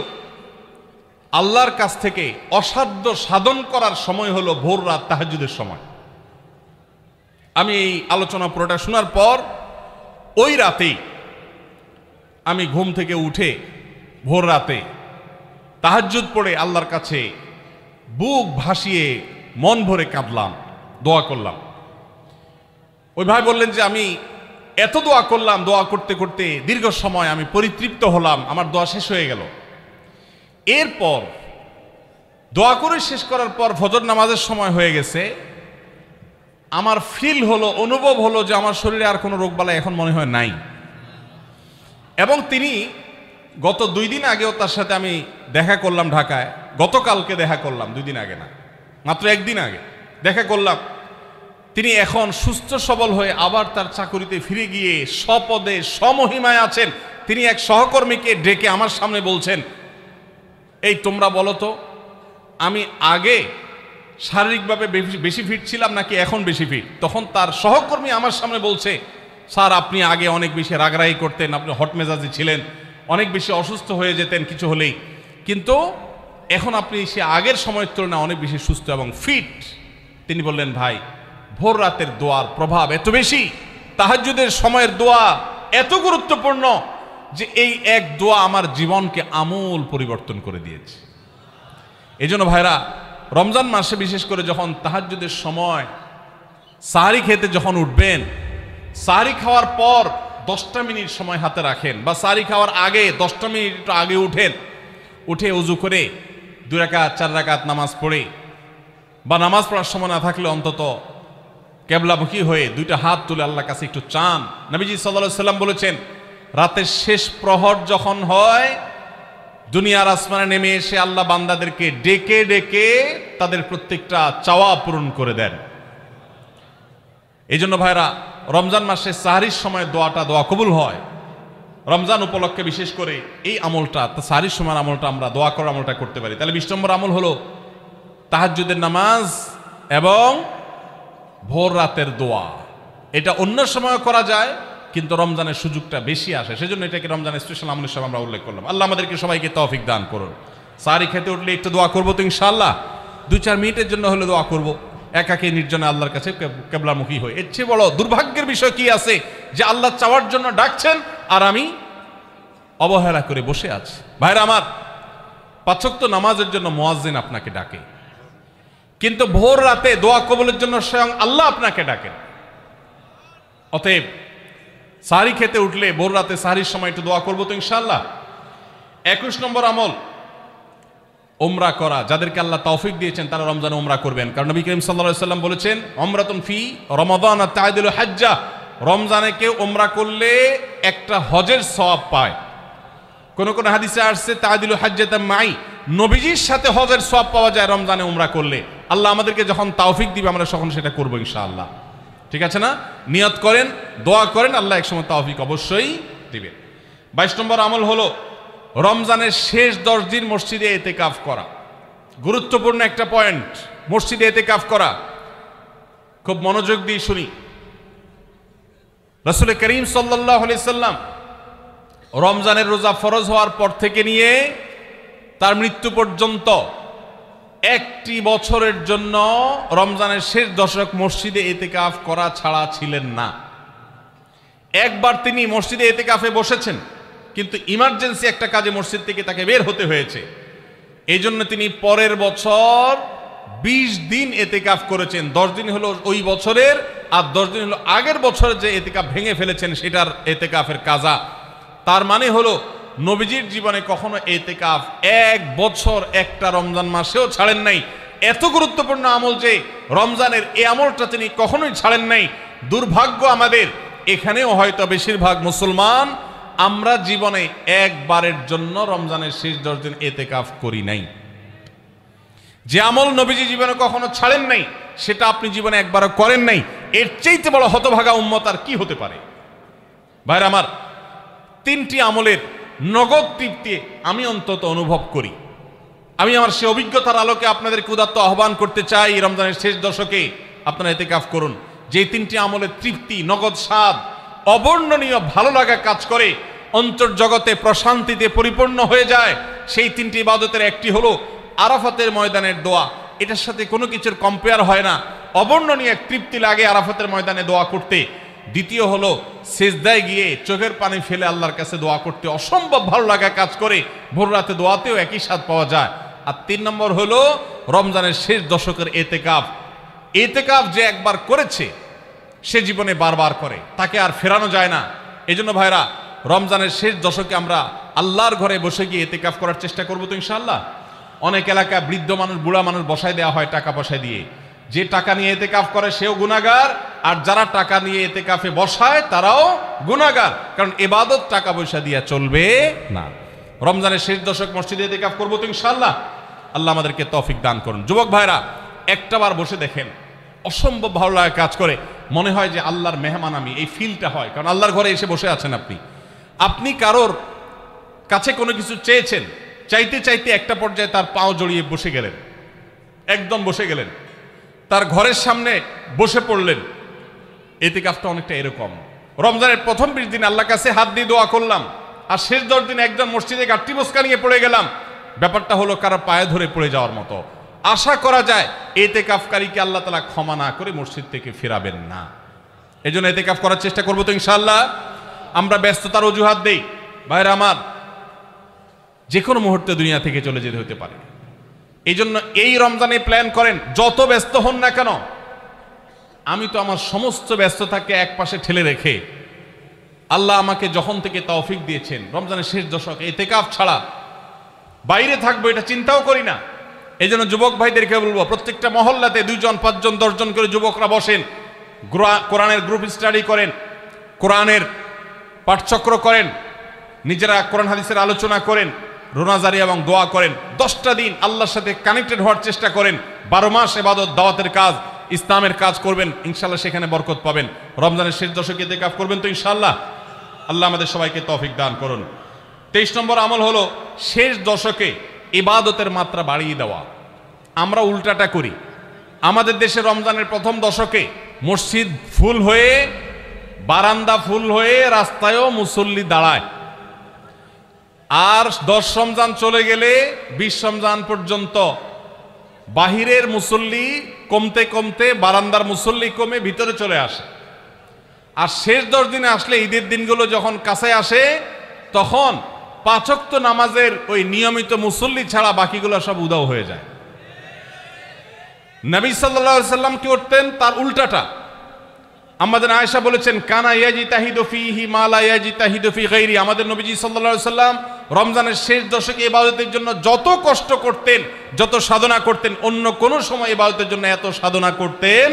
আল্লাহর কাছ থেকে অসাধ্য সাধন করার সময় হলো ভোর রাত তাহাজ্জুদের সময়। আমি এই আলোচনা পুরোটা শোনার পর ওই রাতেই আমি ঘুম থেকে উঠে ভোর রাতে তাহাজ্জুদ পড়ে আল্লাহর কাছে বুক ভাসিয়ে মন ভরে কাঁদলাম, দোয়া করলাম। ওই ভাই বললেন যে আমি এত দোয়া করলাম, দোয়া করতে করতে দীর্ঘ সময় আমি পরিতৃপ্ত হলাম, আমার দোয়া শেষ হয়ে গেল। এরপর দোয়া করে শেষ করার পর ফজর নামাজের সময় হয়ে গেছে। আমার ফিল হলো, অনুভব হলো যে আমার শরীরে আর কোনো রোগবালাই এখন মনে হয় নাই। এবং তিনি গত 2 দিন আগেও তার সাথে আমি দেখা করলাম ঢাকায়, গতকালকে দেখা করলাম, 2 দিন আগে না, মাত্র 1 দিন আগে দেখা করলাম। তিনি এখন সুস্থ সবল হয়ে আবার তার চাকুরিতে ফিরে গিয়ে স্বপদে সমহিমায় আছেন। তিনি এক সহকর্মীকে ডেকে আমার সামনে বলছেন, এই তোমরা বলো তো, আমি আগে শারীরিকভাবে বেশি ফিট ছিলাম নাকি এখন বেশি ফিট? তখন তার সহকর্মী আমার সামনে বলছে, স্যার, আপনি আগে অনেক বেশি রাগারাগি করতেন, আপনি হট মেজাজি ছিলেন, অনেক বেশি অসুস্থ হয়ে যেতেন কিছু হলেই, কিন্তু এখন আপনি সে আগের সময়ের তুলনায় অনেক বেশি সুস্থ এবং ফিট। তিনি বললেন, ভাই, ভোর রাতের দোয়ার প্রভাব এত বেশি, তাহাজ্জুদের সময়ের দোয়া এত গুরুত্বপূর্ণ যে এই এক দোয়া আমার জীবনকে আমূল পরিবর্তন করে দিয়েছে। এই জন্য ভাইরা, রমজান মাসে বিশেষ করে যখন তাহাজ্জুদের সময় সাহরি খেতে যখন উঠবেন, সাহরি খাওয়ার পর 10টা মিনিট সময় হাতে রাখেন, বা সাহরি খাওয়ার আগে 10টা মিনিট আগে উঠেন, উঠে উজু করে 2 রাকাত 4 রাকাত নামাজ পড়ে বা নামাজ পড়ার সময় না থাকলে অন্তত কেবলামুখী হয়ে দুইটা হাত তুলে আল্লাহর কাছে একটু চান। নবীজি সাল্লাল্লাহু আলাইহি সাল্লাম বলেছেন, রাতের শেষ প্রহর যখন হয়, দুনিয়ার আসমানে নেমে এসে আল্লাহ বান্দাদেরকে ডেকে ডেকে তাদের প্রত্যেকটা চাওয়া পূরণ করে দেন। এই জন্য ভাইরা, রমজান মাসে সাহরির সময় দোয়া কবুল হয়। রমজান উপলক্ষে বিশেষ করে এই আমলটা, সাহরির সময় আমলটা, আমরা দোয়া করার আমলটা করতে পারি। তাহলে 20 নম্বর আমল হলো তাহাজ্জুদের নামাজ এবং ভোর রাতের দোয়া। এটা অন্য সময় করা যায়, কিন্তু রমজানের সুযোগটা বেশি আসে, সেজন্য এটাকে রমজানের স্পেশাল আমল হিসেবে আমরা উল্লেখ করলাম। আল্লাহ আমাদেরকে সবাইকে তৌফিক দান করুন। সাহরি খেতে উঠলে একটু দোয়া করবো তো ইনশাআল্লাহ, 2-4 মিনিটের জন্য হলে দোয়া করব, একাকে নির্জনে আল্লাহর কাছে কেবলামুখী হয়ে। এর চেয়ে বড় দুর্ভাগ্যের বিষয় কি আছে যে আল্লাহ চাওয়ার জন্য ডাকছেন আর আমি অবহেলা করে বসে আছি। ভাইরা আমার, 5 ওয়াক্ত নামাজের জন্য মুয়াজ্জিন আপনাকে ডাকে, কিন্তু ভোর রাতে দোয়া কবুলের জন্য স্বয়ং আল্লাহ আপনাকে ডাকেন। অতএব সাহরি খেতে উঠলে ভোর রাতে সাহরির সময় একটু দোয়া করবো তো ইনশাআল্লাহ। 21 নম্বর আমল উমরা করা। যাদেরকে আল্লাহ তৌফিক দিয়েছেন তারা রমজানে উমরা করবেন, কারণ নবী করিম সাল্লাল্লাহু আলাইহি ওয়াসাল্লাম বলেছেন, উমরাতুন ফি রমাদান তা'দিলু হাজ্জা। রমজানে কেউ উমরা করলে একটা হজের সওয়াব পায়। কোন কোন হাদিসে আসছে তা'দিলু হাজ্জাতাম মাই, নবীজির সাথে হজের সওয়াব পাওয়া যায় রমজানে উমরা করলে। আল্লাহ আমাদেরকে যখন তৌফিক দিবে আমরা তখন সেটা করব ইনশাআল্লাহ। ঠিক আছে না? নিয়ত করেন, দোয়া করেন, আল্লাহ একসময় তৌফিক অবশ্যই দিবেন। 22 নম্বর আমল হলো রমজানের শেষ 10 দিন মসজিদে ইতিকাফ করা। গুরুত্বপূর্ণ একটা পয়েন্ট, মসজিদে ইতিকাফ করা। খুব মনোযোগ দিয়ে শুনি। রাসূল করিম সাল্লাল্লাহু আলাইহি সাল্লাম রমজানের রোজা ফরজ হওয়ার পর থেকে নিয়ে তার মৃত্যু পর্যন্ত একটি বছরের জন্য রমজানের শেষ দশক মসজিদে ইতিকাফ করা ছাড়া ছিলেন না। একবার তিনি মসজিদে ইতিকাফে বসেছেন, কিন্তু ইমার্জেন্সি একটা কাজে মসজিদ থেকে তাকে বের হতে হয়েছে। এই জন্য তিনি পরের বছর 20 দিন ইতিকাফ করেছেন। 10 দিন হলো ওই বছরের, আর 10 দিন হলো আগের বছরে যে ইতিকাফ ভেঙে ফেলেছেন সেটার ইতিকাফের কাজা। তার মানে হলো নবীজির জীবনে কখনো ইতিকাফ 1 বছর একটা রমজান মাসেও ছাড়েন নাই। এত গুরুত্বপূর্ণ আমল যে রমজানের এই আমলটা তিনি কখনোই ছাড়েন নাই। দুর্ভাগ্য আমাদের, এখানেও হয়তো বেশিরভাগ মুসলমান আমরা জীবনে একবারের জন্য রমজানের শেষ 10 দিন ইতিকাফ করি নাই। যে আমল নবীজি জীবনে কখনো ছাড়েন নাই সেটা আপনি জীবনে একবারও করেন নাই। এর চাইতে বড় হতভাগা উম্মত আর কি হতে পারে? ভাইরা আমার, 3টি আমলের নগদ তৃপ্তি আমি অন্তত অনুভব করি। আমি আমার সে অভিজ্ঞতার আলোকে আপনাদেরকে উদাত্ত আহ্বান করতে চাই, রমজানের শেষ দশকে আপনারা ইতিকাফ করুন। যে 3টি আমলের তৃপ্তি, নগদ স্বাদ, অবর্ণনীয় ভালো লাগা কাজ করে, অন্তর্জগতে প্রশান্তিতে পরিপূর্ণ হয়ে যায়, সেই 3টি ইবাদতের একটি হলো আরাফাতের ময়দানের দোয়া। এটার সাথে কোনো কিছুর কম্পেয়ার হয় না। অবর্ণনীয় এক তৃপ্তি লাগে আরাফাতের ময়দানে দোয়া করতে। দ্বিতীয় হলো সিজদায় গিয়ে চোখের পানি ফেলে আল্লাহর কাছে দোয়া করতে অসম্ভব ভালো লাগা কাজ করে। ভোর রাতে দোয়াতেও একই স্বাদ পাওয়া যায়। আর 3 নম্বর হলো রমজানের শেষ দশকের ইতিকাফ। ইতিকাফ যে একবার করেছে সে জীবনে বারবার করে, তাকে আর ফেরানো যায় না। এজন্য ভাইরা, রমজানের শেষ দশকে আমরা আল্লাহর ঘরে বসে গিয়ে ইতিকাফ করার চেষ্টা করবো তো ইনশাআল্লাহ। অনেক এলাকায় বৃদ্ধ মানুষ, বুড়া মানুষ বসায় দেওয়া হয় টাকা পয়সা দিয়ে। যে টাকা নিয়ে ইতিকাফ করে সেও গুনাহগার, আর যারা টাকা নিয়ে ইতিকাফে বসায় তারাও গুনাহগার, কারণ ইবাদত টাকা পয়সা দিয়ে চলবে না। রমজানের শেষ দশক মসজিদে ইতিকাফ করবো তো ইনশাআল্লাহ। আল্লাহ আমাদেরকে তৌফিক দান করুন। যুবক ভাইরা, একটাবার বসে দেখেন, অসম্ভব ভালো লাগা কাজ করে, মনে হয় যে আল্লাহর মেহমান আমি, এই ফিলটা হয়। কারণ আল্লাহর ঘরে এসে বসে আছেন আপনি কারোর কাছে কোনো কিছু চেয়েছেন, চাইতে চাইতে একটা পর্যায়ে তার পাও জড়িয়ে বসে গেলেন, একদম বসে গেলেন, তার ঘরের সামনে বসে পড়লেন। ইতিকাফটা অনেকটা এরকম। রমজানের প্রথম 20 দিন আল্লাহর কাছে হাত দিয়ে দোয়া করলাম, আর শেষ 10 দিন একজন মসজিদে গাঁটটি বসকা নিয়ে পড়ে গেলাম। ব্যাপারটা হলো কারো পায়ে ধরে পড়ে যাওয়ার মতো। আশা করা যায় ইতিকাফকারীকে আল্লাহ তাআলা ক্ষমা না করে মসজিদ থেকে ফেরাবেন না। এজন্য ইতিকাফ করার চেষ্টা করবো তো ইনশাআল্লাহ। আমরা ব্যস্ততার অজুহাত দেই। ভাইরা আমার, যে কোনো মুহূর্তে দুনিয়া থেকে চলে যেতে হতে পারে। এই জন্য এই রমজানে প্ল্যান করেন, যত ব্যস্ত হন না কেন। আমি তো আমার সমস্ত ব্যস্ততাকে এক পাশে ঠেলে রেখে, আল্লাহ আমাকে যখন থেকে তৌফিক দিয়েছেন রমজানের শেষ দশক ইতিকাফ ছাড়া বাইরে থাকবো এটা চিন্তাও করি না। এই জন্য যুবক ভাইদেরকে বলবো, প্রত্যেকটা মহল্লাতে 2 জন 5 জন 10 জন করে যুবকরা বসেন, কোরআনের গ্রুপ স্টাডি করেন, কোরআনের পাঠচক্র করেন, নিজেরা কোরআন হাদিসের আলোচনা করেন, রোনাজারি এবং দোয়া করেন, 10টা দিন আল্লাহর সাথে কানেক্টেড হওয়ার চেষ্টা করেন, 12 মাস ইবাদত দাওয়াতের কাজ ইসলামের কাজ করবেন, ইনশাআল্লাহ সেখানে বরকত পাবেন। রমজানের শেষ দশকে ইতিকাফ করবেন তো ইনশাআল্লাহ। আল্লাহ আমাদের সবাইকে তৌফিক দান করুন। 23 নম্বর আমল হলো শেষ দশকে ইবাদতের মাত্রা বাড়িয়ে দেওয়া। আমরা উল্টাটা করি। আমাদের দেশে রমজানের প্রথম দশকে মসজিদ ফুল হয়ে, বারান্দা ফুল হয়ে, রাস্তায়ও মুসল্লি দাঁড়ায়। আর 10 রমজান চলে গেলে 20 রমজান পর্যন্ত বাহিরের মুসল্লি কমতে কমতে বারান্দার মুসল্লি কমে ভিতরে চলে আসে। আর শেষ 10 দিনে আসলে, ঈদের দিনগুলো যখন কাছে আসে, তখন 5 ওয়াক্ত নামাজের ওই নিয়মিত মুসল্লি ছাড়া বাকিগুলো সব উধাও হয়ে যায়। নবী সাল্লাল্লাহু আলাইহি সাল্লাম কি করতেন? তার উল্টাটা। আমাদের আয়েশা বলেছেন, কানা ইয়াজিতাহিদু ফীহি মা লা ইয়াজিতাহিদু ফী গায়রি। আমাদের নবীজি সাল্লাল্লাহু আলাইহি সাল্লাম রমজানের শেষ দশকে ইবাদতের জন্য যত কষ্ট করতেন, যত সাধনা করতেন, অন্য কোন সময় ইবাদতের জন্য এত সাধনা করতেন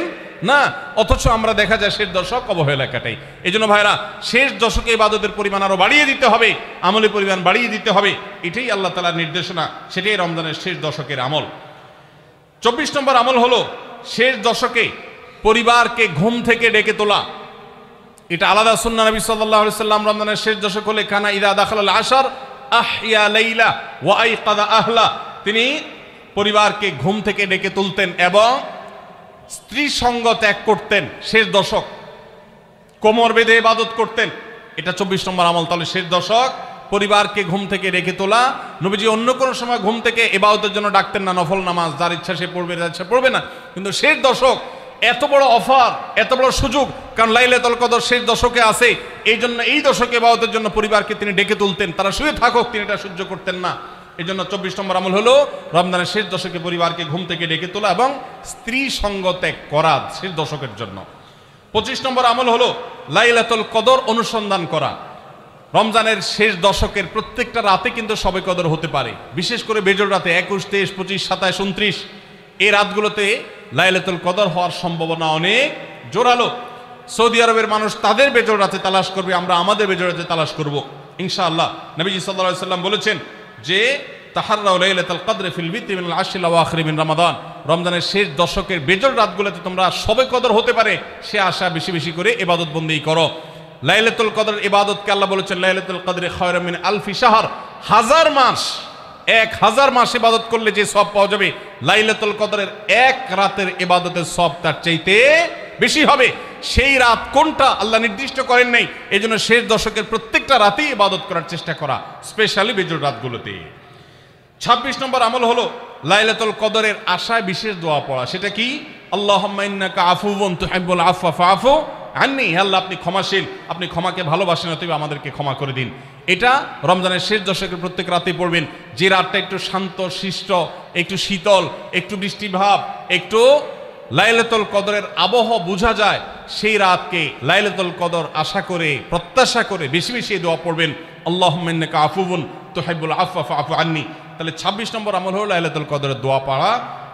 না। অথচ আমরা দেখা যায় শেষ দশক অবহেলা কাটাই। এই জন্য ভাইরা, শেষ দশকে ইবাদতের পরিমাণ আরো বাড়িয়ে দিতে হবে, আমলের পরিমাণ বাড়িয়ে দিতে হবে। এটাই আল্লাহ তাআলার নির্দেশনা, সেটাই রমজানের শেষ দশকের আমল। 24 নম্বর আমল হলো শেষ দশকে পরিবারকে ঘুম থেকে ডেকে তোলা। এটা আলাদা সুন্নাহ। নবী সাল্লাল্লাহু আলাইহি সাল্লাম রমজানের শেষ দশক হলে কানা ইদা দাখালাল আশর আহইয়া লাইলা ওয়া আইকাযা আহলা। তিনি পরিবারকে ঘুম থেকে ডেকে তুলতেন এবং স্ত্রী সঙ্গ ত্যাগ করতেন। শেষ দশক কোমর বেঁধে ইবাদত করতেন। এটা 24 নম্বর আমল। তাহলে শেষ দশক পরিবারকে ঘুম থেকে ডেকে তোলা। নবীজি অন্য কোনো সময় ঘুম থেকে ইবাদতের জন্য ডাকতেন না, নফল নামাজ যার ইচ্ছা সে পড়বে, যার ইচ্ছা পড়বে না। কিন্তু শেষ দশক এত বড় অফার, এত বড় সুযোগ, কারণ লাইলাতুল কদর শেষ দশকে আছে। এই জন্য এই দশকে ইবাদতের জন্য পরিবারকে তিনি ডেকে তুলতেন। তারা শুয়ে থাকুক, তিনি এটা সহ্য করতেন না। এই জন্য 24 নম্বর আমল হলো রমজানের শেষ দশকে পরিবারকে ঘুম থেকে ডেকে তোলা এবং স্ত্রী সঙ্গ ত্যাগ করা শেষ দশকের জন্য। 25 নম্বর আমল হলো লাইলাতুল কদর অনুসন্ধান করা। রমজানের শেষ দশকের প্রত্যেকটা রাতে কিন্তু শবে কদর হতে পারে, বিশেষ করে বেজোড় রাতে 21, 23, 25, 27, 29 এই রাতগুলোতে লাইলাতুল কদর হওয়ার সম্ভাবনা অনেক জোরালো। সৌদি আরবের মানুষ তাদের বেজোড় রাতে তালাশ করবে, আমরা আমাদের বেজোড় রাতে তালাশ করব ইনশাআল্লাহ। নবীজি সাল্লাল্লাহু আলাইহি সাল্লাম বলেছেন যে তাহাররাউ লাইলাতুল কদর ফিল বিত্রি মিনাল আশরিল আওয়াখির মিন রমাদান। রমজানের শেষ দশকের বেজোড় রাতগুলোতে তোমরা শবে কদর হতে পারে সে আশা বেশি বেশি করে ইবাদত বন্দেগী করো। লাইলাতুল কদরের ইবাদতকে আল্লাহ বলেছেন লাইলাতুল কদরে খায়রুম মিন আলফি শাহর। 1000 মাস, 1000 মাস ইবাদত করলে যে সওয়াব পাওয়া যাবে, লাইলাতুল কদরের এক রাতের ইবাদতের সওয়াব তার চাইতে বেশি হবে। সেই রাত কোনটা আল্লাহ নির্দিষ্ট করেন নাই। এই জন্য শেষ দশকের প্রত্যেকটা রাতেই ইবাদত করার চেষ্টা করা, স্পেশালি বেজোড় রাতগুলোতে। 26 নম্বর আমল হলো লাইলাতুল কদরের আশায় বিশেষ দোয়া পড়া। সেটা কি? আল্লাহুম্মা ইন্নাকা আফুউন তুহিব্বুল আফওয়া ফাআফু আন্নি। আল্লাহ আপনি ক্ষমাশীল, আপনি ক্ষমাকে ভালোবাসেন, অতএব আমাদেরকে ক্ষমা করে দিন। এটা রমজানের শেষ দশকের প্রত্যেক রাতে পড়বেন। যে রাতটা একটু শান্ত শিষ্ট, একটু শীতল, একটু বৃষ্টিভাব, একটু লাইলাতুল কদরের আবহাওয়া বোঝা যায়, সেই রাতকে লাইলাতুল কদর আশা করে, প্রত্যাশা করে বেশি বেশি দোয়া পড়বেন, আল্লাহুম্মা ইন্নাকা আফুউন তুহিব্বুল আফওয়া ফাআফু আন্নি। তাহলে 26 নম্বর আমল হলো লাইলাতুল কদরের দোয়া পড়া।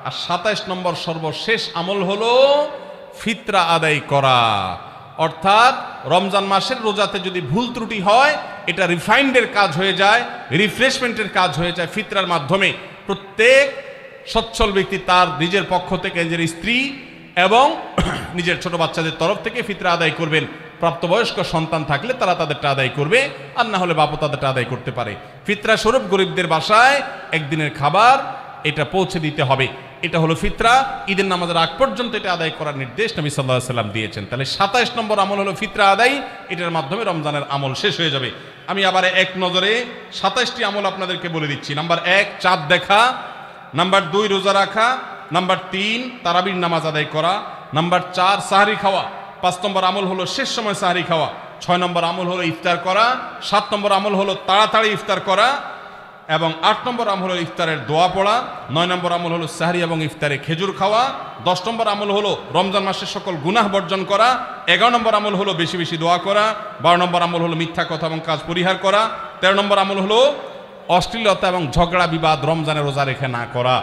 আর 27 নম্বর সর্বশেষ আমল হলো ফিতরা আদায় করা। অর্থাৎ রমজান মাসের রোজাতে যদি ভুল ত্রুটি হয়, এটা রিফাইন্ডের কাজ হয়ে যায়, রিফ্রেশমেন্টের কাজ হয়ে যায় ফিতরার মাধ্যমে। প্রত্যেক সচ্ছল ব্যক্তি তার নিজের পক্ষ থেকে, নিজের স্ত্রী এবং নিজের ছোট বাচ্চাদের তরফ থেকে ফিতরা আদায় করবেন। প্রাপ্তবয়স্ক সন্তান থাকলে তারা তাদেরটা আদায় করবে, আর না হলে বাপও তাদেরটা আদায় করতে পারে। ফিতরা স্বরূপ গরিবদের বাসায় একদিনের খাবার এটা পৌঁছে দিতে হবে। এটা হলো ফিতরা। ঈদের নামাজের আগ পর্যন্ত এটা আদায় করার নির্দেশ নবী সাল্লাল্লাহু আলাইহি সাল্লাম দিয়েছেন। তাহলে 27 নম্বর আমল হলো ফিতরা আদায়। এটার মাধ্যমে রমজানের আমল শেষ হয়ে যাবে। আমি আবার এক নজরে 27টি আমল আপনাদেরকে বলে দিচ্ছি। নাম্বার 1 চাঁদ দেখা, নাম্বার 2 রোজা রাখা, নাম্বার 3 তারাবির নামাজ আদায় করা, নাম্বার 4 সাহরি খাওয়া, 5 নম্বর আমল হলো শেষ সময় সাহরি খাওয়া, 6 নম্বর আমল হলো ইফতার করা, 7 নম্বর আমল হলো তাড়াতাড়ি ইফতার করা, এবং 8 নম্বর আমল হলো ইফতারের দোয়া পড়া, 9 নম্বর আমল হলো সাহরি এবং ইফতারে খেজুর খাওয়া, 10 নম্বর আমল হলো রমজান মাসের সকল গুনাহ বর্জন করা, 11 নম্বর আমল হলো বেশি বেশি দোয়া করা, 12 নম্বর আমল হলো মিথ্যা কথা এবং কাজ পরিহার করা, 13 নম্বর আমল হলো অশ্লীলতা এবং ঝগড়া বিবাদ রমজানে রোজা রেখে না করা,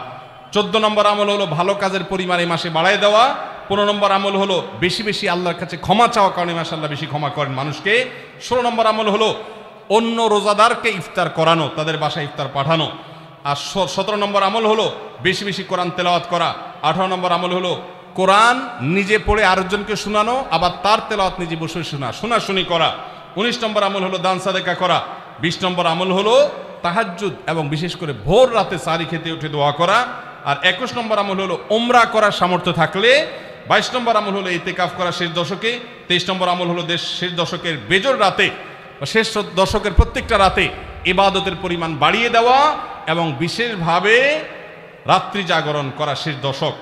14 নম্বর আমল হলো ভালো কাজের পরিমাণ এই মাসে বাড়ায় দেওয়া। 15 নম্বর আমল হলো বেশি বেশি আল্লাহর কাছে ক্ষমা চাওয়া, কারণ এই মাসে আল্লাহ বেশি ক্ষমা করেন মানুষকে। 16 নম্বর আমল হলো অন্য রোজাদারকে ইফতার করানো, তাদের বাসায় ইফতার পাঠানো। আর 17 নম্বর আমল হলো বেশি বেশি কোরআন তেলাওয়াত করা। 18 নম্বর আমল হলো কোরআন নিজে পড়ে আরেকজনকে শোনানো, আবার তার তেলাওয়াত নিজে বসে শোনাশুনি করা। 19 নম্বর আমল হলো দান সাদেকা করা। 20 নম্বর আমল হলো তাহাজ্জুদ এবং বিশেষ করে ভোর রাতে সারি খেতে উঠে দোয়া করা। আর 21 নম্বর আমল হলো উমরা করার সামর্থ্য থাকলে। 22 নম্বর আমল হলো ইতিকাফ করা শেষ দশকে। 23 নম্বর আমল হলো শেষ দশকের বেজর রাতে, শেষ দশকের প্রত্যেকটা রাতে ইবাদতের পরিমাণ বাড়িয়ে দেওয়া এবং বিশেষভাবে রাত্রি জাগরণ করা শেষ দশক।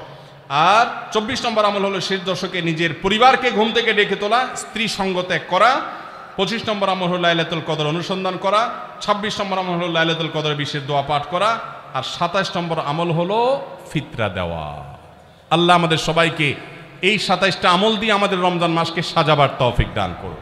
আর 24 নম্বর আমল হলো শেষ দশকে নিজের পরিবারকে ঘুম থেকে ডেকে তোলা, স্ত্রী সঙ্গ ত্যাগ করা। 25 নম্বর আমল হলো লাইলাতুল কদর অনুসন্ধান করা। 26 নম্বর আমল হলো লাইলাতুল কদর বিশেষ দোয়া পাঠ করা। আর 27 নম্বর আমল হলো ফিতরা দেওয়া। আল্লাহ আমাদের সবাইকে এই 27টা আমল দিয়ে আমাদের রমজান মাসকে সাজাবার তৌফিক দান করুন।